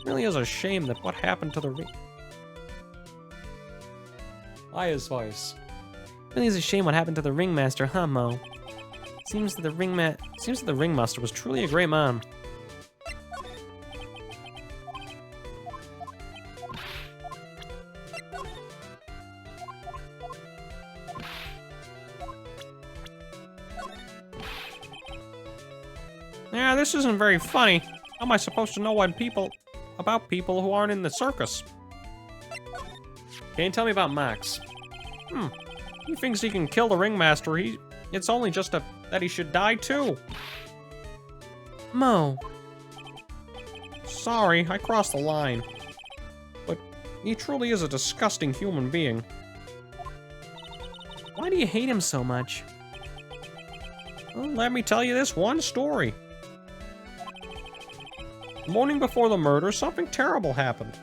A: Really is a shame that what happened to the Aya's voice.
B: Really is a shame what happened to the ringmaster, huh, Mo? Seems that the ringmaster was truly a great man.
A: Yeah, this isn't very funny. How am I supposed to know about people who aren't in the circus? Can you tell me about Max? He thinks he can kill the ringmaster. It's only just that he should die too.
B: Mo.
A: Sorry, I crossed the line. But he truly is a disgusting human being.
B: Why do you hate him so much?
A: Well, let me tell you this one story. The morning before the murder, something terrible happened.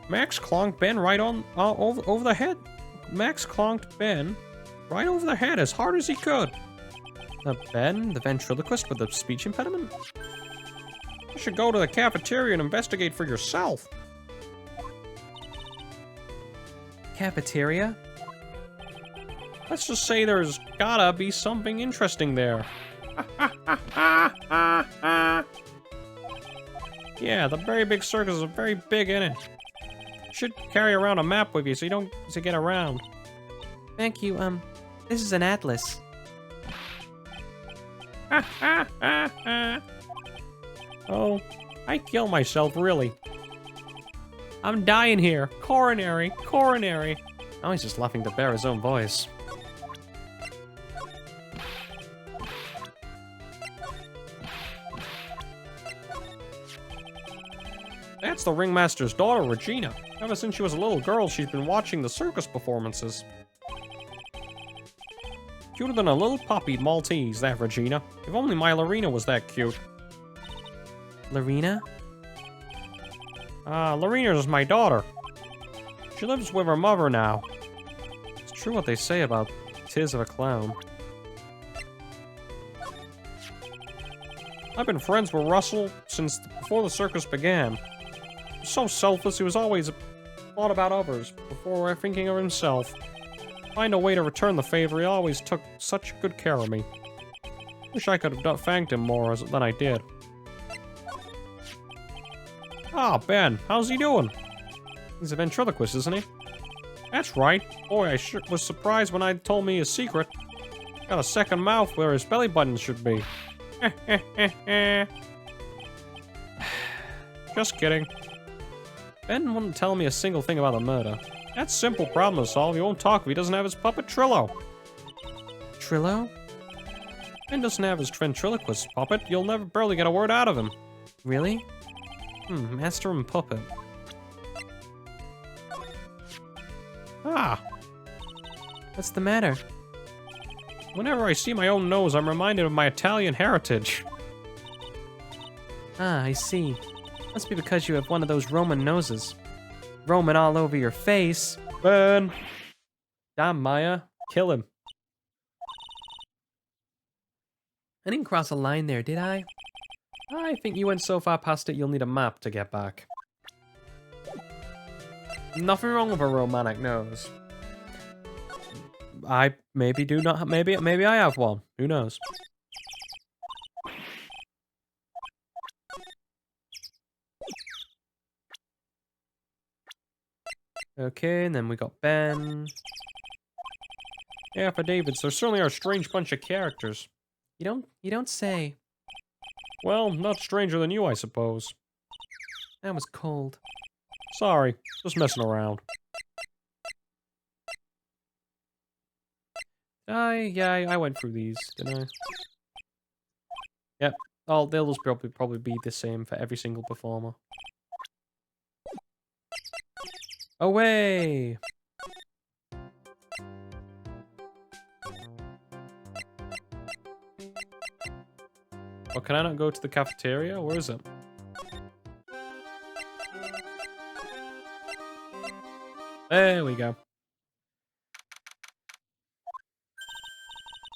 A: Max clonked Ben right on over the head. Max clonked Ben right over the head as hard as he could.
B: Ben, the ventriloquist with the speech impediment?
A: You should go to the cafeteria and investigate for yourself.
B: Cafeteria?
A: Let's just say there's gotta be something interesting there. Yeah, the very big circus is very big, isn't it? You should carry around a map with you so you don't get around.
B: Thank you, this is an atlas.
A: Oh, I kill myself, really. I'm dying here. Coronary, coronary.
B: Oh, he's just laughing to bear his own voice.
A: That's the ringmaster's daughter, Regina. Ever since she was a little girl, she's been watching the circus performances. Cuter than a little puppy Maltese, that Regina. If only my Lorena was that cute.
B: Lorena?
A: Lorena's my daughter. She lives with her mother now.
B: It's true what they say about tis of a clown.
A: I've been friends with Russell since before the circus began. He was so selfless, he was always thought about others before thinking of himself. Find a way to return the favor, he always took such good care of me. Wish I could have thanked him more than I did. Ah, Ben, how's he doing?
B: He's a ventriloquist, isn't he?
A: That's right. Boy, I sure was surprised when I told me his secret. Got a second mouth where his belly button should be. Just kidding.
B: Ben wouldn't tell me a single thing about the murder.
A: That's a simple problem to solve. He won't talk if he doesn't have his puppet Trillo.
B: Trillo?
A: Ben doesn't have his ventriloquist puppet. You'll never barely get a word out of him.
B: Really? Master and puppet.
A: Ah.
B: What's the matter?
A: Whenever I see my own nose, I'm reminded of my Italian heritage.
B: Ah, I see. Must be because you have one of those Roman noses. Roman all over your face.
A: Ben! Damn, Maya. Kill him.
B: I didn't cross a line there, did I?
A: I think you went so far past it you'll need a map to get back. Nothing wrong with a romantic nose. I maybe do not. Maybe I have one. Who knows?
B: Okay, and then we got Ben.
A: Affidavits, there certainly are a strange bunch of characters.
B: You don't say.
A: Well, not stranger than you, I suppose.
B: That was cold.
A: Sorry, just messing around. Yeah, I went through these, didn't I? Yep. Oh, they'll just probably be the same for every single performer. Away! Oh, can I not go to the cafeteria? Where is it? There we go.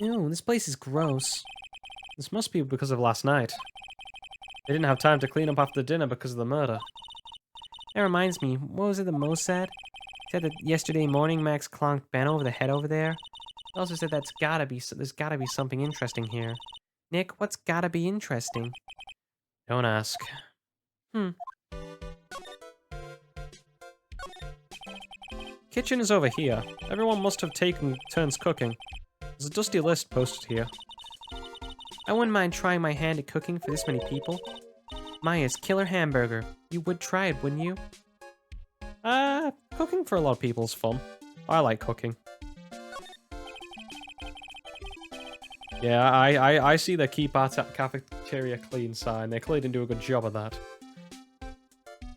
B: Ew, this place is gross.
A: This must be because of last night. They didn't have time to clean up after dinner because of the murder.
B: That reminds me, what was it the Mo said? He said that yesterday morning Max clonked Ben over the head over there. He also said there's gotta be something interesting here. Nick, what's gotta be interesting?
A: Don't ask. Kitchen is over here. Everyone must have taken turns cooking. There's a dusty list posted here.
B: I wouldn't mind trying my hand at cooking for this many people. Maya's killer hamburger. You would try it, wouldn't you?
A: Cooking for a lot of people is fun. I like cooking. Yeah, I see the keep our cafeteria clean sign. They clearly didn't do a good job of that.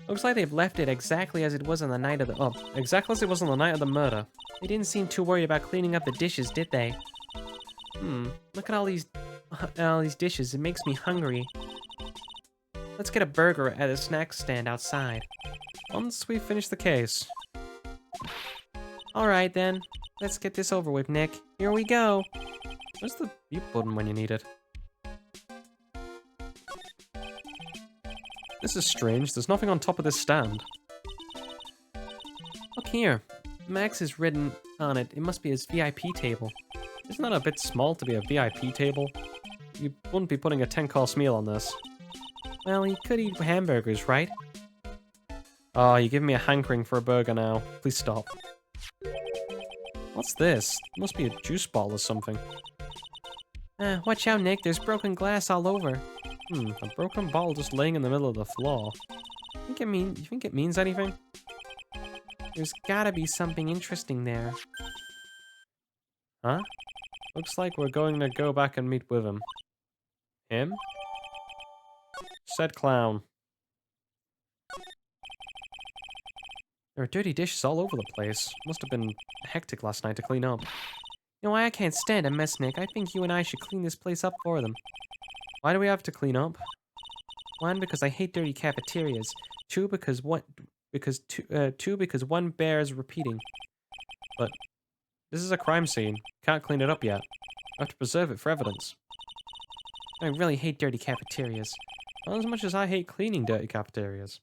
B: Looks like they've left it exactly as it was on the night of the... Oh,
A: Exactly as it was on the night of the murder.
B: they didn't seem too worried about cleaning up the dishes, did they? Look at all these dishes. It makes me hungry. Let's get a burger at a snack stand outside.
A: Once we finish the case.
B: Alright then. Let's get this over with, Nick. Here we go.
A: Where's the mute button when you need it? This is strange. There's nothing on top of this stand.
B: Look here. Max is written on it. It must be his VIP table.
A: Isn't that a bit small to be a VIP table? You wouldn't be putting a 10-course meal on this.
B: Well, he could eat hamburgers, right?
A: Oh, you're giving me a hankering for a burger now. Please stop. What's this? It must be a juice bottle or something.
B: Watch out, Nick. There's broken glass all over.
A: A broken bottle just laying in the middle of the floor.
B: You think it means anything? There's gotta be something interesting there.
A: Huh? Looks like we're going to go back and meet with him. Him? Said clown. There are dirty dishes all over the place. Must have been hectic last night to clean up.
B: You know why I can't stand a mess, Nick? I think you and I should clean this place up for them.
A: Why do we have to clean up?
B: One, because I hate dirty cafeterias. Two, because one bears repeating.
A: But this is a crime scene. Can't clean it up yet. I have to preserve it for evidence.
B: I really hate dirty cafeterias.
A: Not as much as I hate cleaning dirty cafeterias.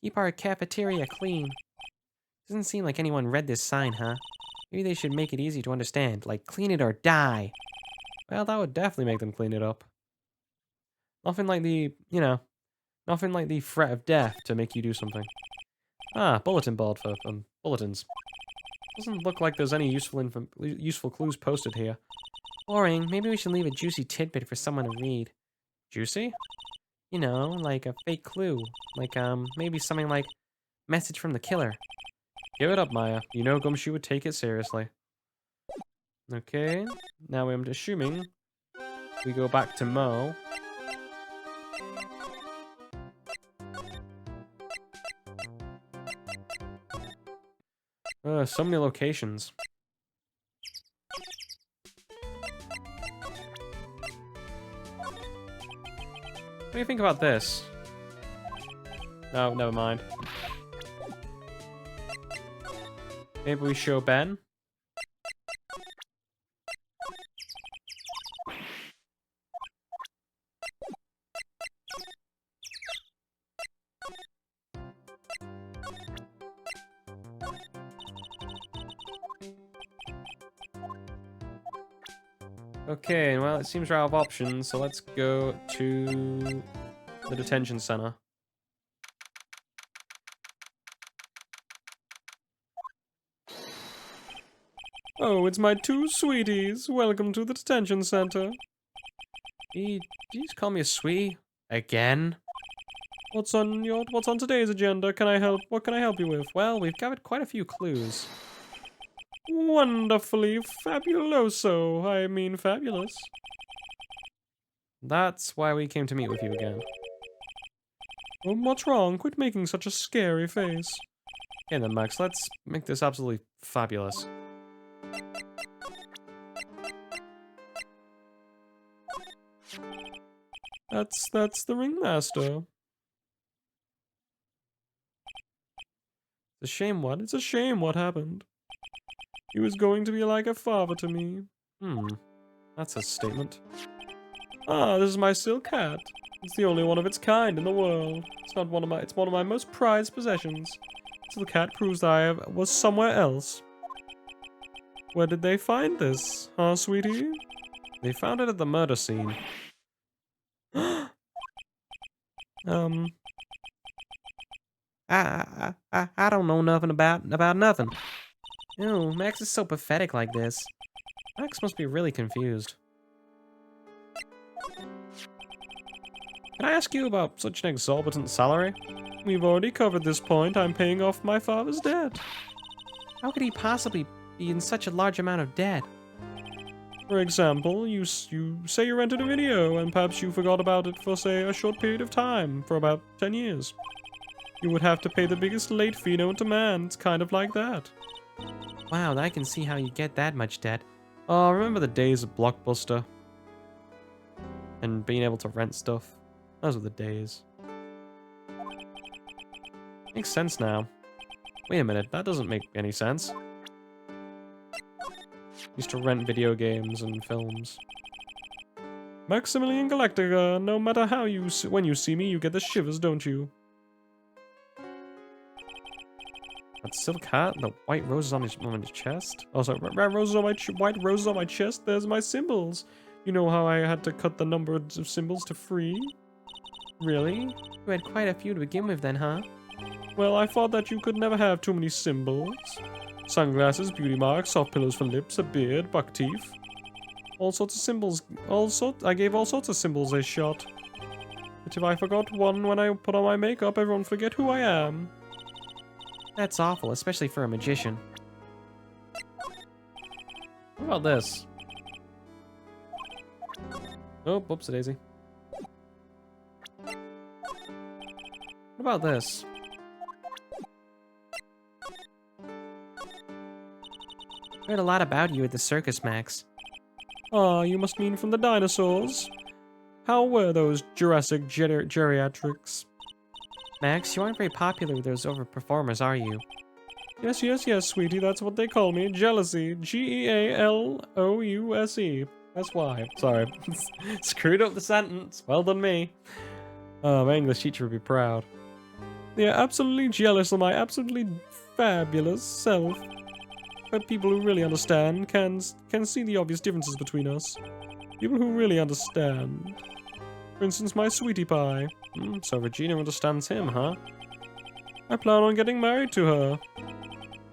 B: Keep our cafeteria clean. Doesn't seem like anyone read this sign, huh? Maybe they should make it easy to understand, like clean it or die.
A: Well, that would definitely make them clean it up. Nothing like the, nothing like the threat of death to make you do something. Ah, bulletin board for bulletins. Doesn't look like there's any useful clues posted here.
B: Boring. Maybe we should leave a juicy tidbit for someone to read.
A: Juicy?
B: You know, like a fake clue. Like, maybe something like, message from the killer.
A: Give it up, Maya. You know Gumshoe would take it seriously. Okay, now I'm assuming we go back to Mo. So many locations. What do you think about this? No, never mind. Maybe we show Ben? Okay, well, it seems we're out of options, so let's go to the detention center. Oh, it's my two sweeties. Welcome to the detention center. Did you just call me a sweetie? Again? What's on today's agenda? What can I help you with? Well, we've covered quite a few clues. Wonderfully fabuloso. I mean fabulous. That's why we came to meet with you again. What's wrong? Quit making such a scary face. Okay then, Max, let's make this absolutely fabulous. That's the ringmaster. It's a shame what? It's a shame what happened. He was going to be like a father to me. That's a statement. Ah, this is my silk hat. It's the only one of its kind in the world. It's one of my most prized possessions. Silk hat proves that I was somewhere else. Where did they find this, huh, sweetie? They found it at the murder scene.
B: I don't know nothing about nothing. Ew, Max is so pathetic like this.
A: Max must be really confused. Can I ask you about such an exorbitant salary? We've already covered this point. I'm paying off my father's debt.
B: How could he possibly be in such a large amount of debt?
A: For example, you say you rented a video, and perhaps you forgot about it for, say, a short period of time, for about 10 years. You would have to pay the biggest late fee known to man. It's kind of like that.
B: Wow, I can see how you get that much debt.
A: Oh, remember the days of Blockbuster? And being able to rent stuff? Those were the days. Makes sense now. Wait a minute, that doesn't make any sense. Used to rent video games and films. Maximilian Galactica, no matter how when you see me, you get the shivers, don't you? That silk hat, the white roses on his chest. Oh, sorry, red roses on my white roses on my chest. There's my symbols. You know how I had to cut the number of symbols to 3? Really?
B: You had quite a few to begin with then, huh?
A: Well, I thought that you could never have too many symbols. Sunglasses, beauty marks, soft pillows for lips, a beard, buck teeth. All sorts of symbols. I gave all sorts of symbols a shot. But if I forgot one when I put on my makeup, everyone would forget who I am.
B: That's awful, especially for a magician.
A: What about this? Oh, whoops, daisy. What about this?
B: Heard a lot about you at the circus, Max.
A: Ah, you must mean from the dinosaurs. How were those Jurassic geriatrics?
B: Max, you aren't very popular with those overperformers, are you?
A: Yes, sweetie, that's what they call me. Jealousy. G-E-A-L-O-U-S-E. That's why. Sorry. Screwed up the sentence. Well done me. Oh, my English teacher would be proud. They are absolutely jealous of my absolutely fabulous self. But people who really understand can see the obvious differences between us. People who really understand. For instance, my sweetie pie. So Regina understands him, huh? I plan on getting married to her.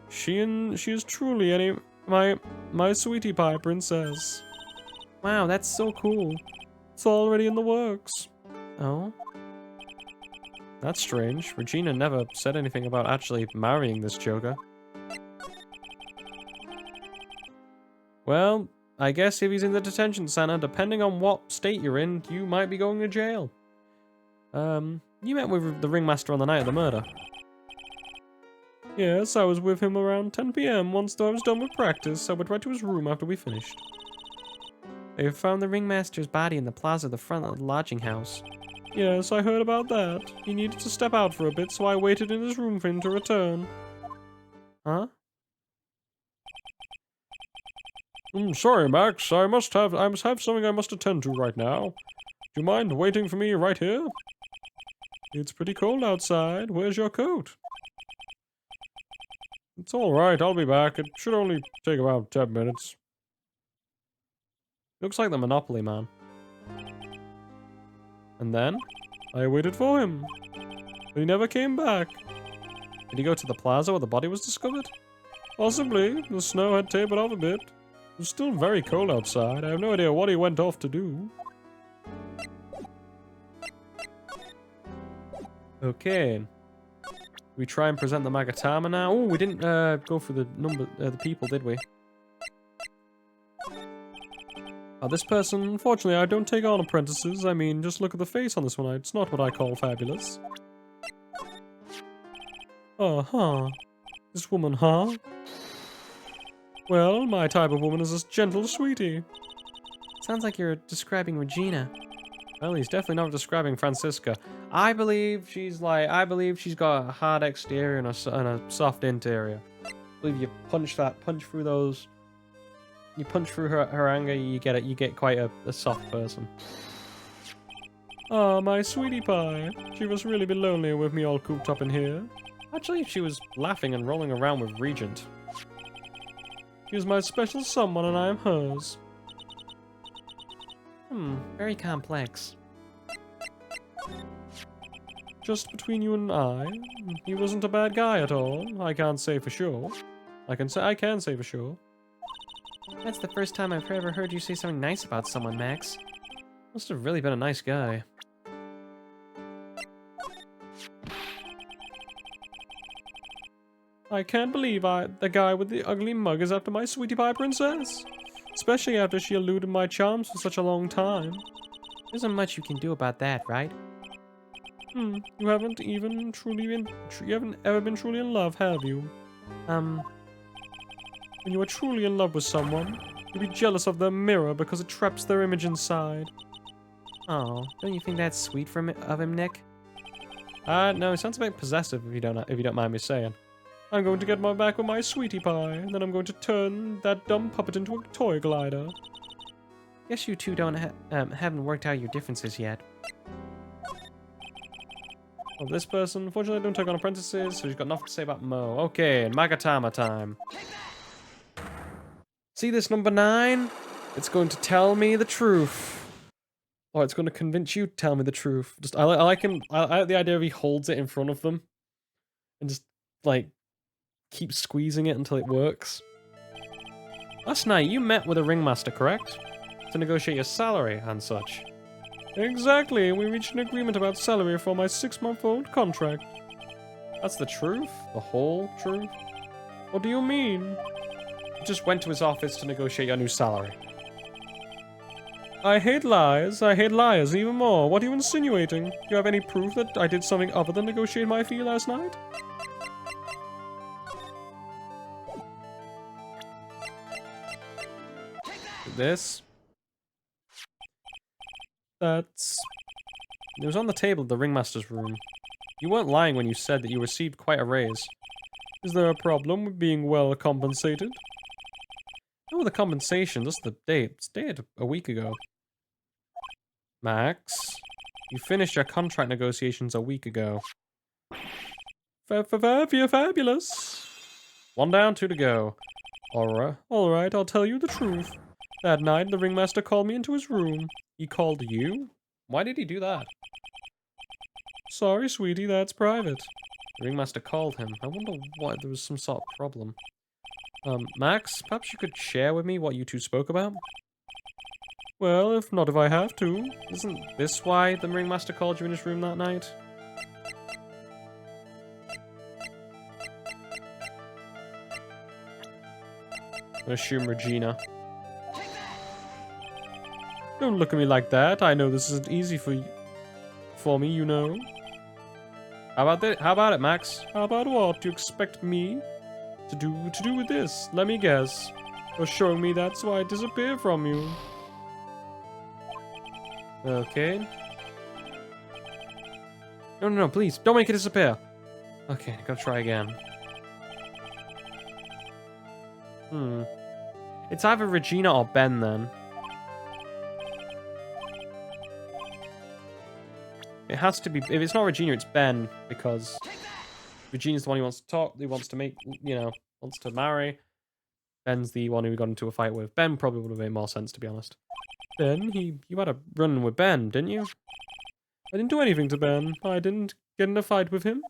A: She is truly my sweetie pie princess.
B: Wow, that's so cool.
A: It's already in the works.
B: Oh?
A: That's strange. Regina never said anything about actually marrying this joker. Well, I guess if he's in the detention center, depending on what state you're in, you might be going to jail. You met with the ringmaster on the night of the murder. Yes, I was with him around 10 PM. Once I was done with practice, I went right to his room after we finished.
B: They found the ringmaster's body in the plaza at the front of the lodging house.
A: Yes, I heard about that. He needed to step out for a bit, so I waited in his room for him to return. Huh? Sorry, Max. I must have something I must attend to right now. Do you mind waiting for me right here? It's pretty cold outside. Where's your coat? It's alright, I'll be back. It should only take about 10 minutes. Looks like the Monopoly Man. And then, I waited for him. But he never came back. Did he go to the plaza where the body was discovered? Possibly. The snow had tapered off a bit. It was still very cold outside. I have no idea what he went off to do. Okay. We try and present the Magatama now. Oh, we didn't go for the the people, did we? This person, unfortunately, I don't take on apprentices. I mean, just look at the face on this one. It's not what I call fabulous. This woman, huh? Well, my type of woman is a gentle sweetie.
B: Sounds like you're describing Regina.
A: Well, he's definitely not describing Francisca. I believe she's got a hard exterior and a soft interior. I believe you punch through those. You punch through her anger, you get quite a soft person. Ah, my sweetie pie. She must really be lonely with me all cooped up in here. Actually, she was laughing and rolling around with Regent. She is my special someone and I am hers.
B: Very complex.
A: Just between you and I, he wasn't a bad guy at all. I can't say for sure. I can say for sure.
B: That's the first time I've ever heard you say something nice about someone, Max.
A: Must have really been a nice guy. I can't believe the guy with the ugly mug is after my sweetie pie princess. Especially after she eluded my charms for such a long time.
B: There isn't much you can do about that, right?
A: You haven't ever been truly in love, have you? When you are truly in love with someone, you'll be jealous of their mirror because it traps their image inside.
B: Oh, don't you think that's sweet of him, Nick?
A: No, it sounds a bit possessive if you don't mind me saying. I'm going to get my back with my sweetie pie, and then I'm going to turn that dumb puppet into a toy glider.
B: Guess you two haven't worked out your differences yet.
A: Well, this person, unfortunately, don't take on apprentices, so she's got nothing to say about Mo. Okay, Magatama time. See this number 9? It's going to tell me the truth. Or it's going to convince you to tell me the truth. I like him. I like the idea of he holds it in front of them. And just, like, keeps squeezing it until it works. Last night, you met with a ringmaster, correct? To negotiate your salary and such. Exactly. We reached an agreement about salary for my 6-month-old contract. That's the truth? The whole truth? What do you mean? You just went to his office to negotiate your new salary. I hate lies. I hate liars even more. What are you insinuating? Do you have any proof that I did something other than negotiate my fee last night? This. It was on the table of the ringmaster's room. You weren't lying when you said that you received quite a raise. Is there a problem with being well compensated? No, the compensation, just the date. It's dated a week ago. Max, you finished your contract negotiations a week ago. Fabulous. 1 down, 2 to go. Alright, I'll tell you the truth. That night, the ringmaster called me into his room. He called you? Why did he do that? Sorry, sweetie, that's private. The ringmaster called him. I wonder why there was some sort of problem. Max, perhaps you could share with me what you two spoke about? Well, if I have to. Isn't this why the ringmaster called you in his room that night? I assume Regina. Don't look at me like that. I know this isn't easy for me, you know. How about it, Max? How about what? Do you expect me to do with this? Let me guess. You're showing me that's why I disappear from you. Okay. No, please. Don't make it disappear. Okay, gotta try again. It's either Regina or Ben, then. It has to be... If it's not Regina, it's Ben, because Regina's the one who wants to talk, who wants to make, wants to marry. Ben's the one who got into a fight with. Ben probably would have made more sense, to be honest. Ben? You had a run with Ben, didn't you? I didn't do anything to Ben. I didn't get in a fight with him.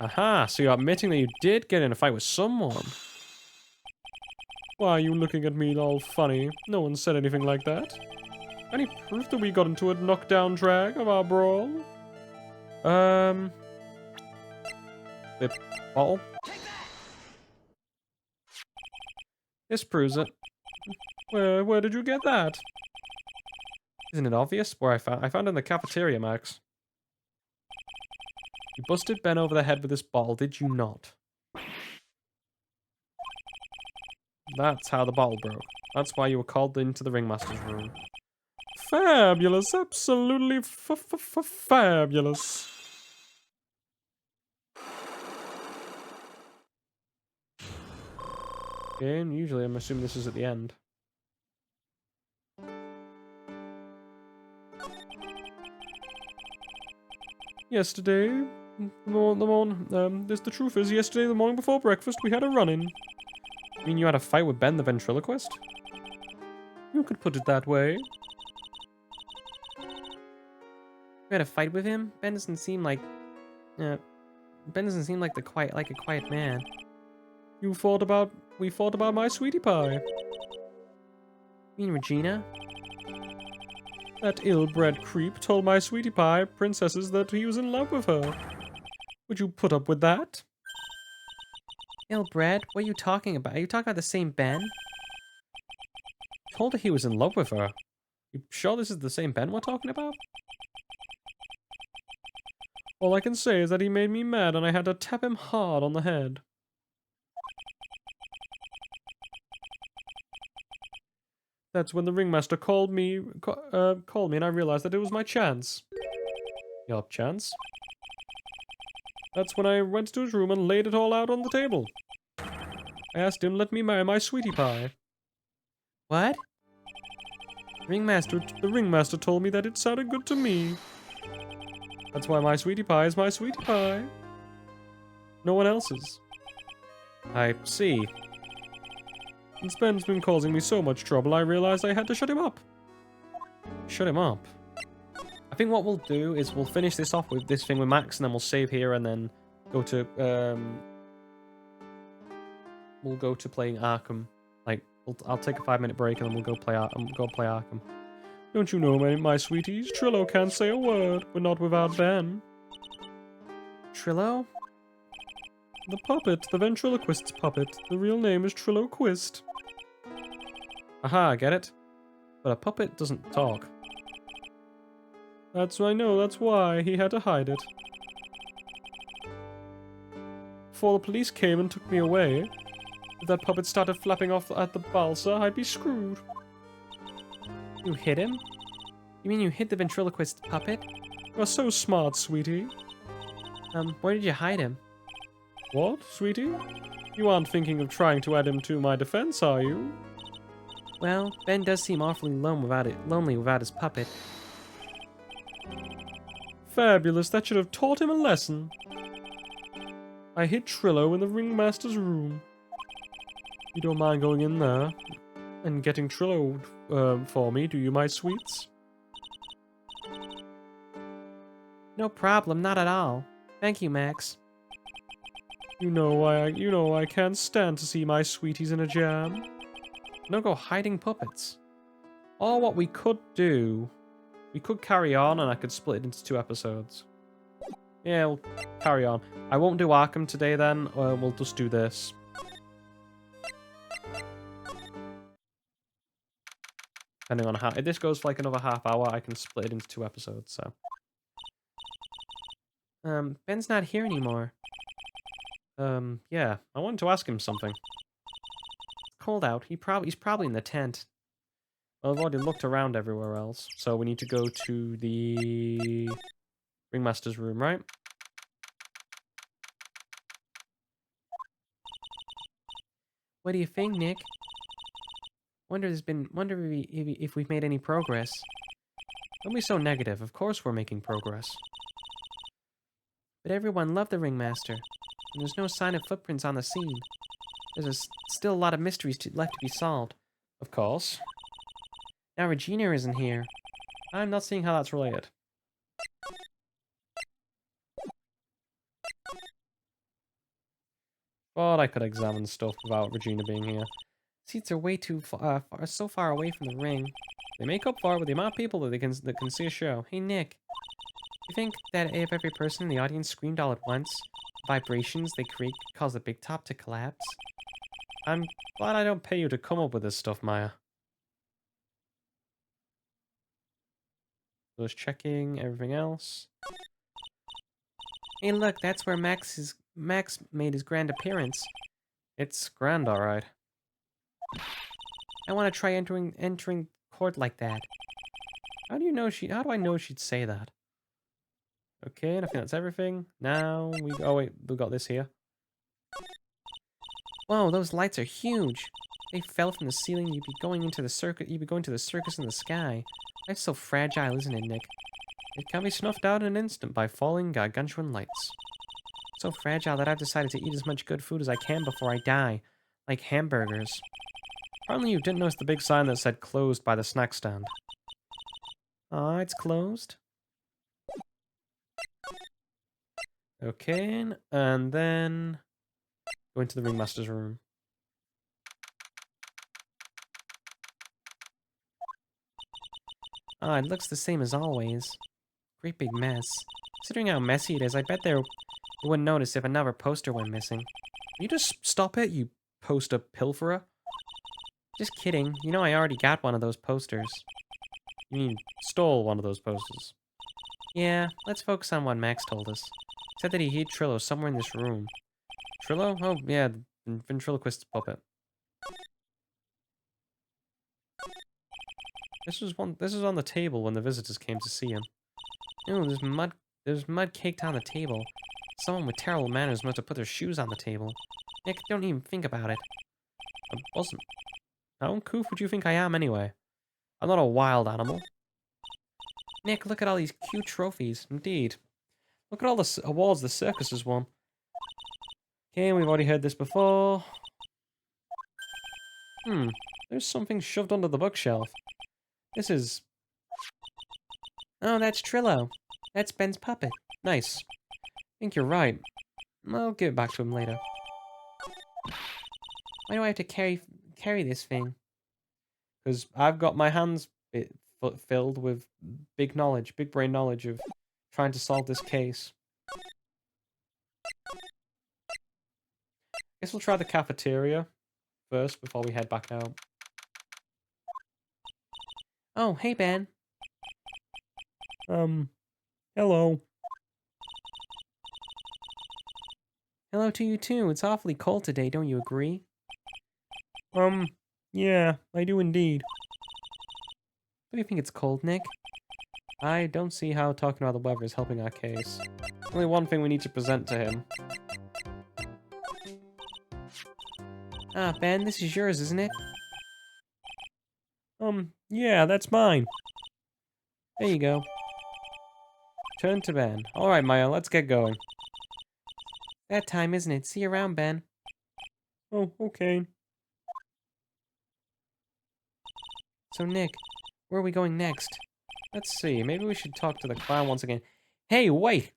A: Aha, so you're admitting that you did get in a fight with someone. Why are you looking at me all funny? No one said anything like that. Any proof that we got into a knockdown drag of our brawl? The bottle? This proves it. Where did you get that? Isn't it obvious? Where I found it in the cafeteria, Max. You busted Ben over the head with this bottle, did you not? That's how the bottle broke. That's why you were called into the ringmaster's room. Fabulous, absolutely fabulous. Okay, and usually I'm assuming this is at the end. Yesterday, the truth is, yesterday, the morning before breakfast, we had a run-in. You mean you had a fight with Ben the ventriloquist? You could put it that way.
B: You had a fight with him? Ben doesn't seem like a quiet man.
A: We fought about my sweetie pie.
B: You mean Regina?
A: That ill-bred creep told my sweetie pie princesses that he was in love with her. Would you put up with that?
B: Ill-bred? What are you talking about? Are you talking about the same Ben?
A: Told her he was in love with her. You sure this is the same Ben we're talking about? All I can say is that he made me mad and I had to tap him hard on the head. That's when the ringmaster called me and I realized that it was my chance. Your chance? That's when I went to his room and laid it all out on the table. I asked him to let me marry my sweetie pie.
B: What?
A: The ringmaster told me that it sounded good to me. That's why my sweetie pie is my sweetie pie. No one else's. I see. Since Ben's been causing me so much trouble, I realized I had to shut him up. Shut him up? I think what we'll do is we'll finish this off with this thing with Max, and then we'll save here and then go to, we'll go to playing Arkham. Like, I'll take a 5-minute break and then we'll go play Arkham. Don't you know, my sweeties, Trillo can't say a word, but not without Ben.
B: Trillo?
A: The puppet, the ventriloquist's puppet. The real name is Trillo Quist. Aha, get it? But a puppet doesn't talk. I know, that's why he had to hide it. Before the police came and took me away, if that puppet started flapping off at the balsa, I'd be screwed.
B: You hit him? You mean you hit the ventriloquist puppet?
A: You're so smart, sweetie.
B: Where did you hide him?
A: What, sweetie? You aren't thinking of trying to add him to my defense, are you?
B: Well, Ben does seem awfully lonely without his puppet.
A: Fabulous, that should have taught him a lesson. I hid Trillo in the ringmaster's room. You don't mind going in there and getting Trillo for me, do you, my sweets?
B: No problem, not at all. Thank you, Max.
A: You know I can't stand to see my sweeties in a jam. No go hiding puppets. Or what we could do, we could carry on and I could split it into 2 episodes. Yeah, we'll carry on. I won't do Arkham today then, we'll just do this. Depending on how, if this goes for like another half hour, I can split it into 2 episodes, so.
B: Ben's not here anymore.
A: Yeah, I wanted to ask him something.
B: It's cold out. He's probably in the tent.
A: Well, I've already looked around everywhere else, so we need to go to the ringmaster's room, right?
B: What do you think, Nick? Wonder if we've made any progress.
A: Don't be so negative. Of course we're making progress.
B: But everyone loved the ringmaster, and there's no sign of footprints on the scene. There's still a lot of mysteries left to be solved.
A: Of course.
B: Now Regina isn't here.
A: I'm not seeing how that's related. But I could examine stuff without Regina being here.
B: Seats are way too so far away from the ring.
A: They make up for it with the amount of people that can see a show.
B: Hey, Nick. You think that if every person in the audience screamed all at once, the vibrations they create could cause the big top to collapse?
A: I'm glad I don't pay you to come up with this stuff, Maya. Just checking everything else.
B: Hey, look, that's where Max made his grand appearance.
A: It's grand, alright.
B: I want to try entering court like that.
A: How do I know she'd say that? Okay, and I think that's everything. Now oh wait, we got this here.
B: Whoa, those lights are huge. They fell from the ceiling. You'd be going to the circus in the sky. Life's so fragile, isn't it, Nick?
A: It can be snuffed out in an instant by falling gargantuan lights.
B: So fragile that I've decided to eat as much good food as I can before I die. Like hamburgers.
A: Apparently you didn't notice the big sign that said closed by the snack stand.
B: Aw, it's closed.
A: Okay, and then go into the ringmaster's room.
B: Ah, it looks the same as always. Great big mess. Considering how messy it is, I bet they wouldn't notice if another poster went missing.
A: You just stop it, you poster pilferer.
B: Just kidding. You know I already got one of those posters.
A: You mean, stole one of those posters?
B: Yeah, let's focus on what Max told us. He said that he hid Trillo somewhere in this room.
A: Trillo? Oh, yeah, the ventriloquist's puppet. This was on the table when the visitors came to see him.
B: Ooh, there's mud caked on the table. Someone with terrible manners must have put their shoes on the table. Nick, don't even think about it.
A: I wasn't. How uncouth would you think I am anyway? I'm not a wild animal.
B: Nick, look at all these cute trophies.
A: Indeed. Look at all the awards the circus has won. Okay, we've already heard this before. There's something shoved under the bookshelf. This is...
B: Oh, that's Trillo. That's Ben's puppet.
A: Nice. I think you're right. I'll give it back to him later.
B: Why do I have to carry this thing?
A: Because I've got my hands filled with big brain knowledge of trying to solve this case. Guess we'll try the cafeteria first before we head back out.
B: Oh, hey, Ben.
A: Hello.
B: Hello to you, too. It's awfully cold today, don't you agree?
A: Yeah, I do indeed.
B: Do you think it's cold, Nick?
A: I don't see how talking about the weather is helping our case. Only one thing we need to present to him.
B: Ah, Ben, this is yours, isn't it?
A: Yeah, that's mine.
B: There you go.
A: Turn to Ben. Alright, Maya, let's get going.
B: That time, isn't it? See you around, Ben.
A: Oh, okay.
B: So, Nick, where are we going next?
A: Let's see, maybe we should talk to the clown once again. Hey, wait!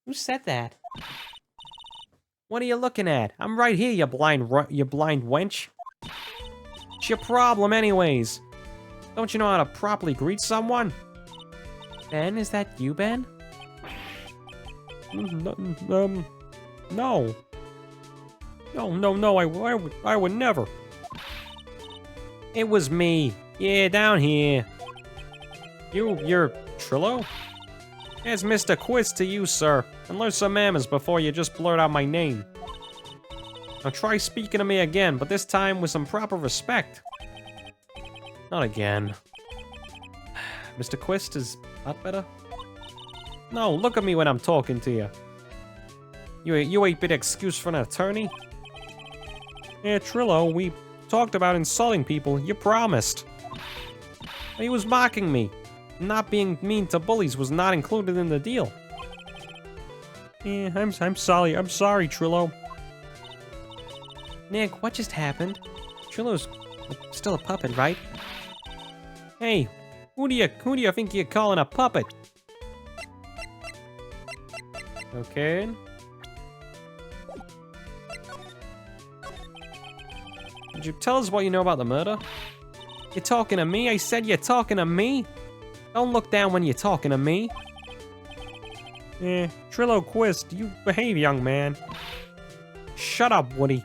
B: Who said that?
A: What are you looking at? I'm right here, you blind wench. What's your problem anyways? Don't you know how to properly greet someone?
B: Ben, is that you, Ben?
A: No. No, I would never. It was me. Yeah, down here. You're Trillo? It's Mr. Quiz to you, sir. And learn some manners before you just blurt out my name. Now try speaking to me again, but this time with some proper respect. Not again. Mr. Quist, is that better? No, look at me when I'm talking to you. You ain't been excused for an attorney? Yeah, Trillo, we talked about insulting people. You promised. He was mocking me. Not being mean to bullies was not included in the deal. Yeah, I'm sorry. I'm sorry, Trillo.
B: Nick, what just happened? Trillo's still a puppet, right?
A: Hey, who do you think you're calling a puppet? Okay. Could you tell us what you know about the murder?
B: You're talking to me? I said you're talking to me? Don't look down when you're talking to me.
A: Trillo Quist, you behave, young man.
B: Shut up, Woody.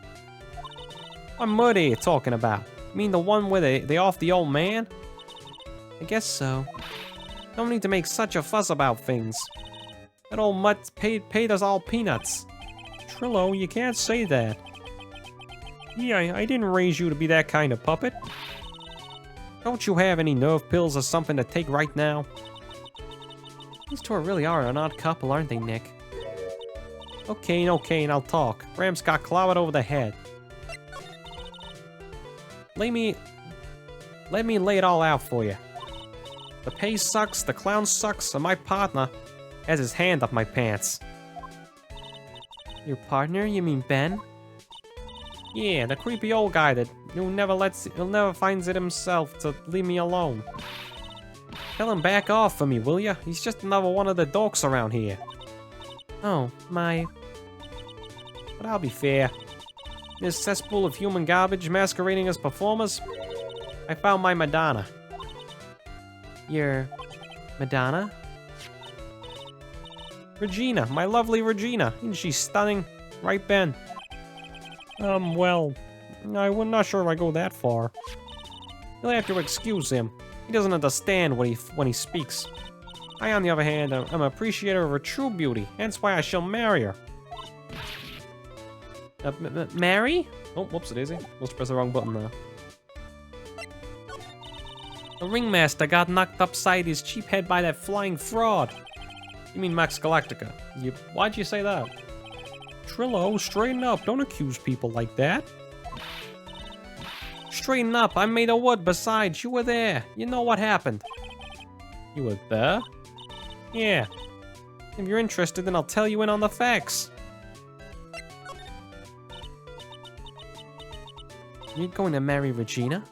B: What murder are you talking about? You mean the one where they off the old man? I guess so. Don't need to make such a fuss about things. That old mutt paid us all peanuts.
A: Trillo, you can't say that. Yeah, I didn't raise you to be that kind of puppet.
B: Don't you have any nerve pills or something to take right now? These two really are an odd couple, aren't they, Nick? Okay, and I'll talk. Rams got clobbered over the head. Let me lay it all out for you. The pay sucks, the clown sucks, and my partner has his hand up my pants. Your partner? You mean Ben? Yeah, the creepy old guy that who never finds it himself to leave me alone. Tell him back off for me, will ya? He's just another one of the dorks around here. Oh, my. But I'll be fair. In this cesspool of human garbage masquerading as performers, I found my Madonna. Your Madonna? Regina, my lovely Regina. Isn't she stunning? Right, Ben?
A: Well, I'm not sure if I go that far.
B: You'll have to excuse him. He doesn't understand when he speaks. I, on the other hand, am an appreciator of her true beauty, hence why I shall marry her. Marry?
A: Oh, whoops, it is. Must press the wrong button there.
B: The ringmaster got knocked upside his cheap head by that flying fraud.
A: You mean Max Galactica? Why'd you say that? Trillo, straighten up. Don't accuse people like that.
B: Straighten up. I made a wood. Besides, you were there. You know what happened.
A: You were there?
B: Yeah. If you're interested, then I'll tell you in on the facts. You're going to marry Regina?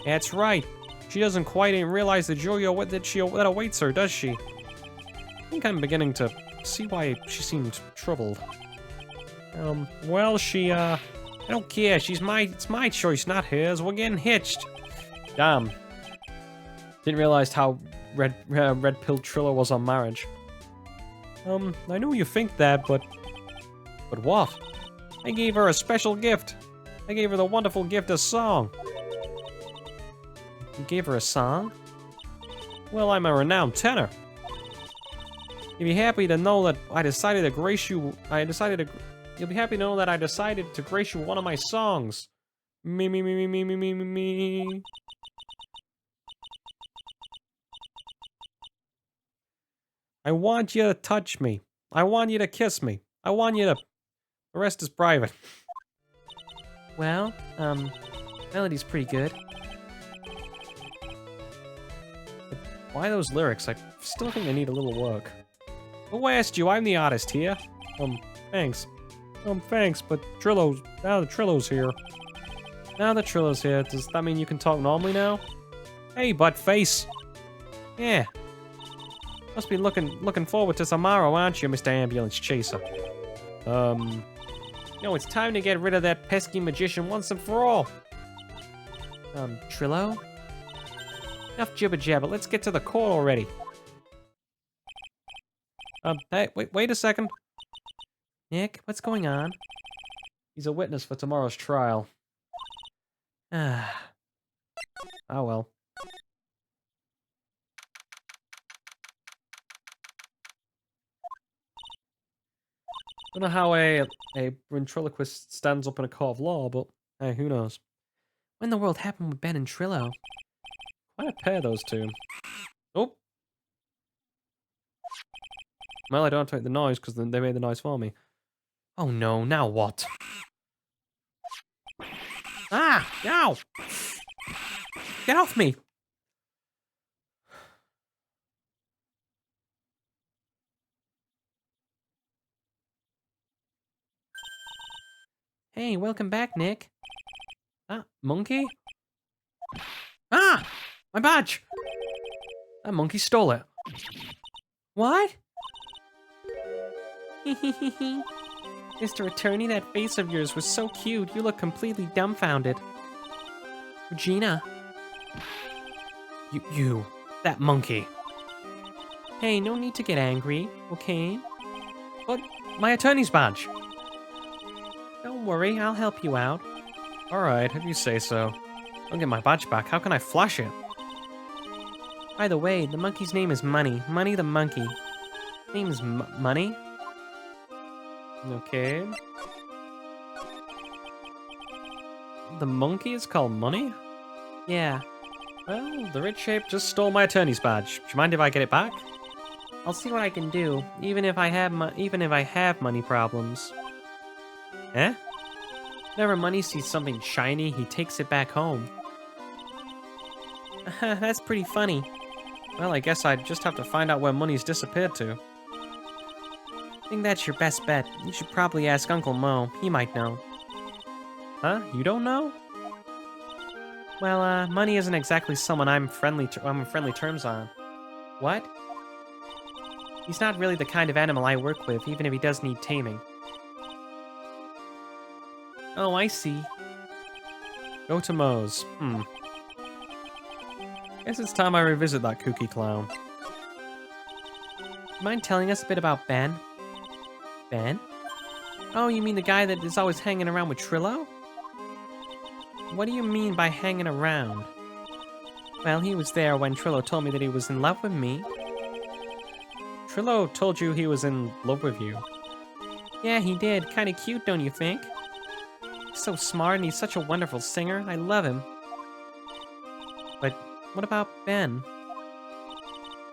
B: That's right. She doesn't quite realize the joy that awaits her, does she?
A: I think I'm beginning to see why she seemed troubled.
B: Well, I don't care. It's my choice, not hers. We're getting hitched.
A: Damn. Didn't realize how red pill Trillo was on marriage. I know you think that, but what?
B: I gave her a special gift. I gave her the wonderful gift of song. You gave her a song? Well, I'm a renowned tenor. You'll be happy to know that I decided to grace you. You'll be happy to know that I decided to grace you one of my songs. Me, me, me, me, me, me, me, me. I want you to touch me. I want you to kiss me. I want you to... The rest is private. Well, melody's pretty good. But why those lyrics? I still think they need a little work. Who asked you? I'm the artist here. Thanks. Thanks, but now the Trillo's here. Now the Trillo's here, does that mean you can talk normally now? Hey, butt face. Yeah. Must be looking forward to tomorrow, aren't you, Mr. Ambulance Chaser? No, it's time to get rid of that pesky magician once and for all. Trillo? Enough jibber jabber, let's get to the court already. Hey, wait a second. Nick, what's going on? He's a witness for tomorrow's trial. Ah. Oh well. I don't know how a ventriloquist stands up in a court of law, but hey, who knows? When the world happened with Ben and Trillo? Quite a pair, those two. Oh! Well, I don't have to make the noise because they made the noise for me. Oh no, now what? Ah! Ow! Get off me! Hey, welcome back, Nick. Ah, monkey? Ah! My badge! That monkey stole it. What? Mr. Attorney, that face of yours was so cute. You look completely dumbfounded. Regina.
A: You, that monkey.
B: Hey, no need to get angry, okay?
A: But my attorney's badge.
B: Don't worry, I'll help you out.
A: Alright, if you say so. Don't get my badge back, how can I flash it?
B: By the way, the monkey's name is Money. Money the monkey. Name is Money?
A: Okay. The monkey is called Money?
B: Yeah.
A: Well, the rich ape just stole my attorney's badge. Do you mind if I get it back?
B: I'll see what I can do, even if I have money problems.
A: Eh?
B: Whenever Money sees something shiny, he takes it back home. That's pretty funny.
A: Well, I guess I'd just have to find out where Money's disappeared to.
B: I think that's your best bet. You should probably ask Uncle Mo. He might know.
A: Huh? You don't know?
B: Well, Money isn't exactly someone I'm on friendly terms on. What? He's not really the kind of animal I work with, even if he does need taming. Oh, I see.
A: Go to Moe's. Guess it's time I revisit that kooky clown.
B: Mind telling us a bit about Ben? Ben? Oh, you mean the guy that is always hanging around with Trillo? What do you mean by hanging around? Well, he was there when Trillo told me that he was in love with me.
A: Trillo told you he was in love with you.
B: Yeah, he did. Kinda cute, don't you think? He's so smart and he's such a wonderful singer. I love him. But what about Ben?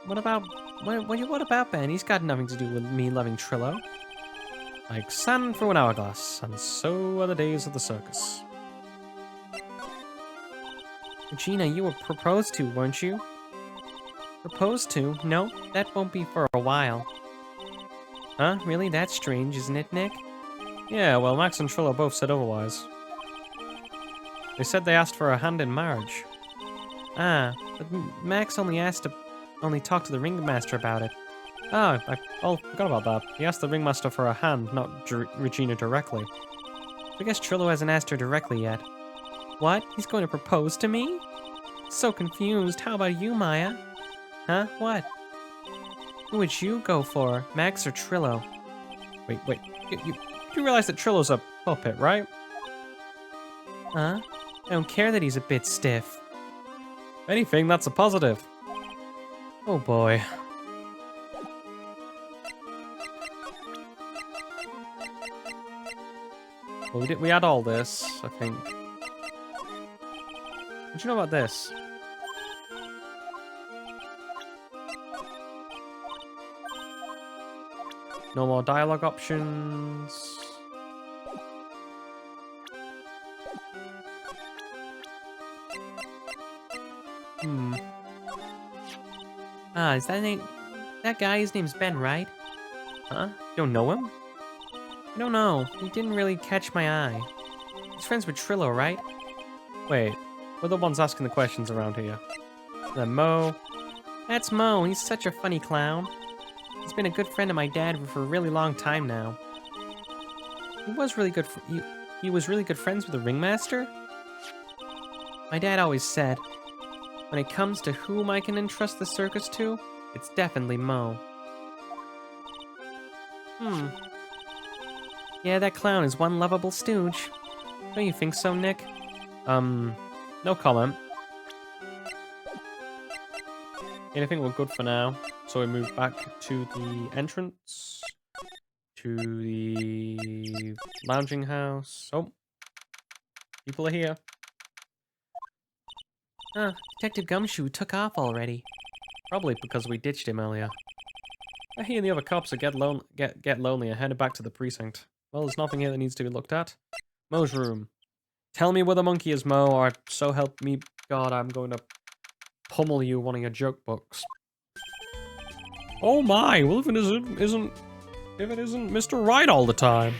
B: What about Ben? He's got nothing to do with me loving Trillo.
A: Like sand through an hourglass, and so are the days of the circus.
B: Regina, you were proposed to, weren't you? Proposed to? No, that won't be for a while. Huh? Really? That's strange, isn't it, Nick?
A: Yeah, well, Max and Trillo both said otherwise. They said they asked for a hand in marriage.
B: Ah, but Max only talked to the ringmaster about it.
A: Ah, I forgot about that. He asked the ringmaster for a hand, not Regina directly.
B: I guess Trillo hasn't asked her directly yet. What? He's going to propose to me? So confused. How about you, Maya? Huh? What? Who would you go for, Max or Trillo?
A: Wait. You realize that Trillo's a puppet, right?
B: Huh? I don't care that he's a bit stiff.
A: If anything, that's a positive. Oh boy. Well, we had all this, I think. What do you know about this? No more dialogue options.
B: Ah, is that guy? His name's Ben, right? Huh? Don't know him? I don't know. He didn't really catch my eye. He's friends with Trillo, right?
A: Wait, we're the ones asking the questions around here. Then Mo.
B: That's Mo. He's such a funny clown. He's been a good friend of my dad for a really long time now. He was really good. He was really good friends with the ringmaster. My dad always said, when it comes to whom I can entrust the circus to, it's definitely Mo. Yeah, that clown is one lovable stooge. Don't you think so, Nick?
A: No comment. I think we're good for now. So we move back to the entrance. To the lounging house. Oh. People are here.
B: Detective Gumshoe took off already.
A: Probably because we ditched him earlier. He and the other cops are get lonely and headed back to the precinct. Well, there's nothing here that needs to be looked at. Mo's room. Tell me where the monkey is, Mo, or so help me God, I'm going to pummel you one of your joke books. Oh my, well if it isn't Mr. Wright all the time.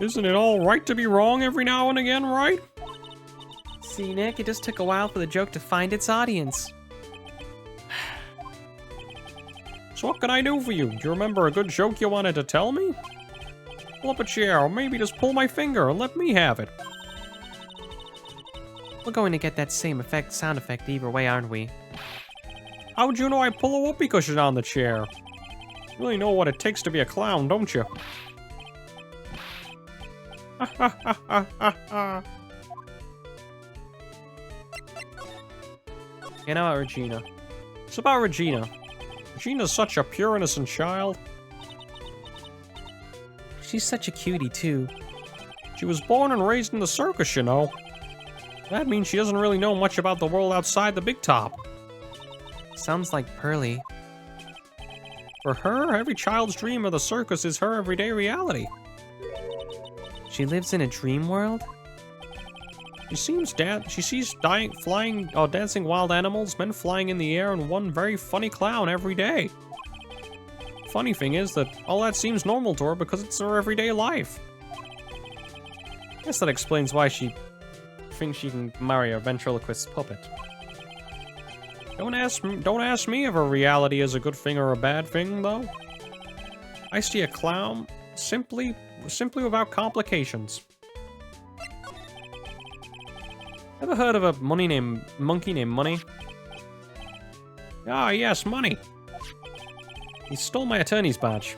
A: Isn't it all right to be wrong every now and again, right?
B: See, Nick, it just took a while for the joke to find its audience.
A: So what can I do for you? Do you remember a good joke you wanted to tell me? Pull up a chair, or maybe just pull my finger and let me have it.
B: We're going to get that same sound effect either way, aren't we?
A: How'd you know I pull a whoopee cushion on the chair? You really know what it takes to be a clown, don't you?
B: You know what, Regina?
A: It's about Regina. Regina's such a pure, innocent child.
B: She's such a cutie, too.
A: She was born and raised in the circus, you know. That means she doesn't really know much about the world outside the big top.
B: Sounds like Pearly.
A: For her, every child's dream of the circus is her everyday reality.
B: She lives in a dream world?
A: She sees dancing wild animals, men flying in the air, and one very funny clown every day. Funny thing is that all that seems normal to her because it's her everyday life. Guess that explains why she thinks she can marry a ventriloquist puppet. Don't ask me if her reality is a good thing or a bad thing, though. I see a clown simply without complications. Ever heard of a monkey named Money? Ah, yes, Money. He stole my attorney's badge.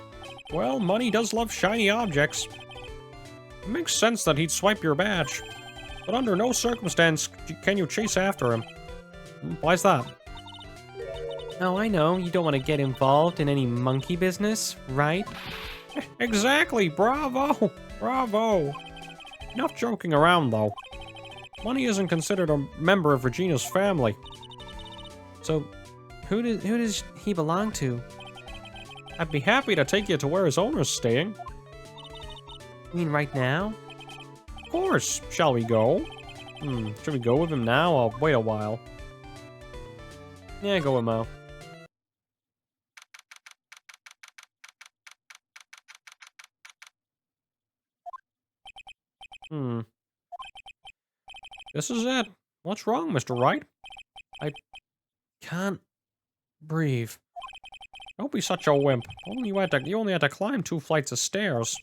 A: Well, Money does love shiny objects. It makes sense that he'd swipe your badge, but under no circumstance can you chase after him. Why's that?
B: Oh, I know. You don't want to get involved in any monkey business, right?
A: Exactly. Bravo. Bravo. Enough joking around, though. Money isn't considered a member of Regina's family.
B: So, who does he belong to?
A: I'd be happy to take you to where his owner's staying.
B: You mean right now?
A: Of course. Shall we go? Should we go with him now or wait a while? Yeah, go with Mo. This is it. What's wrong, Mr. Wright?
B: I can't breathe.
A: Don't be such a wimp. You only had to climb 2 flights of stairs.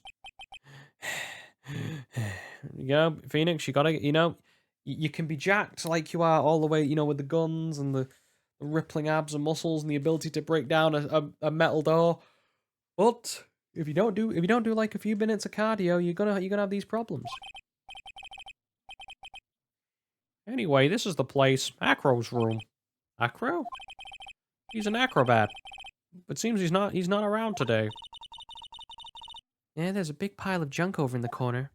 B: Phoenix, you gotta, you can be jacked like you are all the way, with the guns and the rippling abs and muscles and the ability to break down a metal door. But if you don't do like a few minutes of cardio, you're gonna have these problems.
A: Anyway, this is the place. Acro's room. Acro? He's an acrobat. But seems he's not around today.
B: Yeah, there's a big pile of junk over in the corner.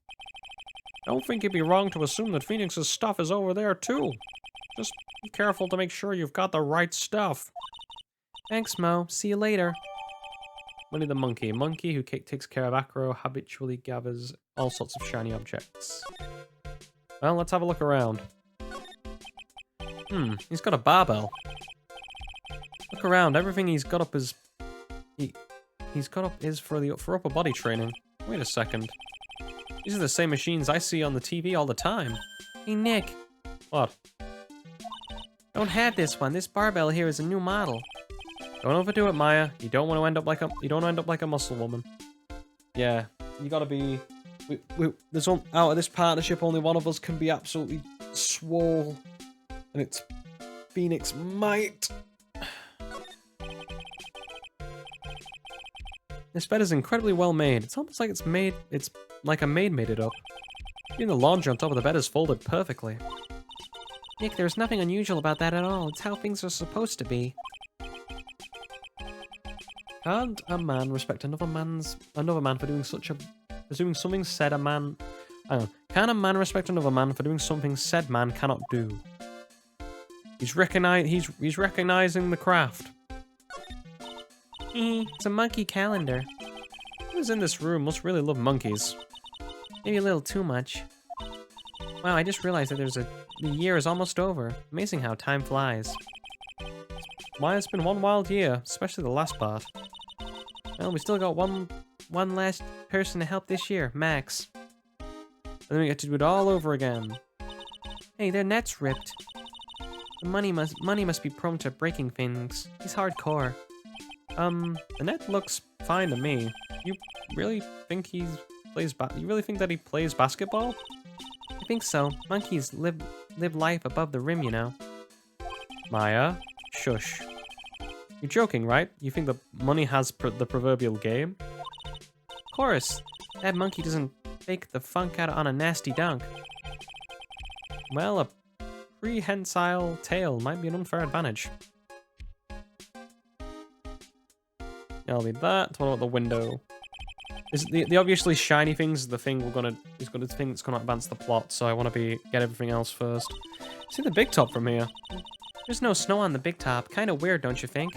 A: Don't think it'd be wrong to assume that Phoenix's stuff is over there too. Just be careful to make sure you've got the right stuff.
B: Thanks, Mo. See you later.
A: Money the monkey. A monkey who takes care of Acro habitually gathers all sorts of shiny objects. Well, let's have a look around. He's got a barbell. Look around. Everything he's got up is for upper body training. Wait a second. These are the same machines I see on the TV all the time.
B: Hey, Nick.
A: What?
B: Don't have this one. This barbell here is a new model.
A: Don't overdo it, Maya. You don't want to end up like a muscle woman. Yeah, you gotta be. Out of this partnership, only one of us can be absolutely swole, and it's Phoenix Might. This bed is incredibly well made. It's almost like it's like a maid made it up. Even the laundry on top of the bed is folded perfectly.
B: Nick, there's nothing unusual about that at all. It's how things are supposed to be.
A: Can't a man respect another man for doing something said a man? Hang on. Can a man respect another man for doing something said man cannot do? He's recognizing the craft.
B: It's a monkey calendar.
A: Who's in this room must really love monkeys.
B: Maybe a little too much. Wow, I just realized that the year is almost over. Amazing how time flies.
A: Why, it's been one wild year, especially the last part.
B: Well, we still got one last person to help this year, Max.
A: And then we get to do it all over again.
B: Hey, their net's ripped. The money must be prone to breaking things. He's hardcore.
A: The net looks fine to me. You really think he plays you really think that he plays basketball?
B: I think so. Monkeys live life above the rim, you know.
A: Maya, shush. You're joking, right? You think the money has the proverbial game?
B: Of course, that monkey doesn't fake the funk out on a nasty dunk.
A: Well, a prehensile tail might be an unfair advantage. I'll need that. What about the window? Is the obviously shiny things the thing is the thing that's gonna advance the plot, so I wanna get everything else first. See the big top from here.
B: There's no snow on the big top. Kinda weird, don't you think?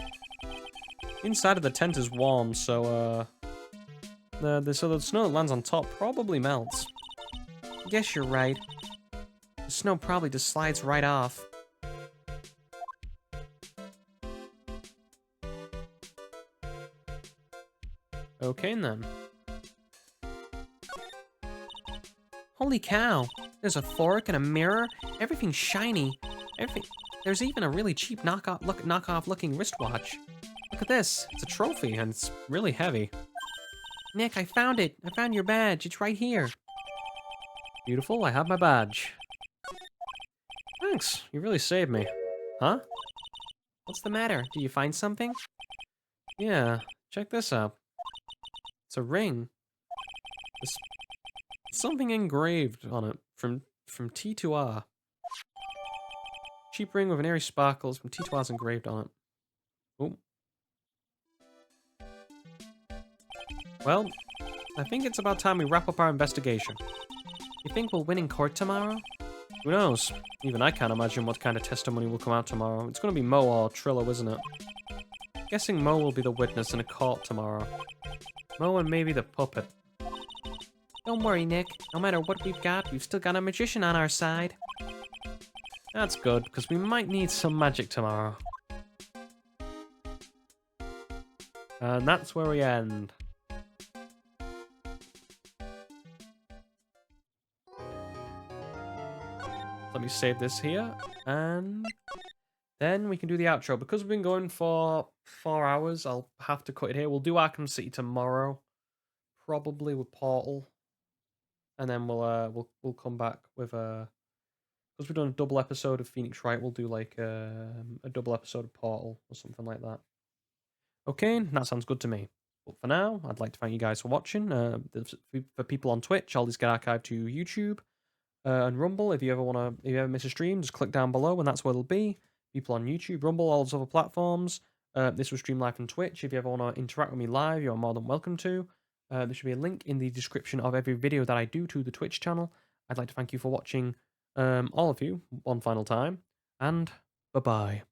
A: Inside of the tent is warm, so the snow that lands on top probably melts.
B: I guess you're right. The snow probably just slides right off.
A: Okay then.
B: Holy cow! There's a fork and a mirror. Everything's shiny. There's even a really cheap knockoff looking wristwatch.
A: Look at this. It's a trophy and it's really heavy.
B: Nick, I found it. I found your badge. It's right here.
A: Beautiful. I have my badge. Thanks. You really saved me. Huh?
B: What's the matter? Did you find something?
A: Yeah. Check this out. It's a ring. There's something engraved on it from T to R. Cheap ring with an airy sparkles from T to R's engraved on it. Oh. Well, I think it's about time we wrap up our investigation.
B: You think we'll win in court tomorrow?
A: Who knows? Even I can't imagine what kind of testimony will come out tomorrow. It's going to be Mo or Trillo, isn't it? Guessing Mo will be the witness in a court tomorrow. Mo and maybe the puppet.
B: Don't worry, Nick. No matter what we've still got a magician on our side.
A: That's good, because we might need some magic tomorrow. And that's where we end. Let me save this here, and then we can do the outro. Because we've been going for 4 hours, I'll have to cut it here. We'll do Arkham City tomorrow, probably with Portal, and then we'll come back with because we've done a double episode of Phoenix Wright. We'll do like a double episode of Portal or something like that. Okay, that sounds good to me. But for now, I'd like to thank you guys for watching. For people on Twitch, all these get archived to YouTube. And Rumble, if you ever miss a stream, just click down below and that's where it'll be. People on YouTube, Rumble, all those other platforms. This was streamed live on Twitch. If you ever want to interact with me live, you're more than welcome to. There should be a link in the description of every video that I do to the Twitch channel. I'd like to thank you for watching, all of you, one final time, and bye-bye.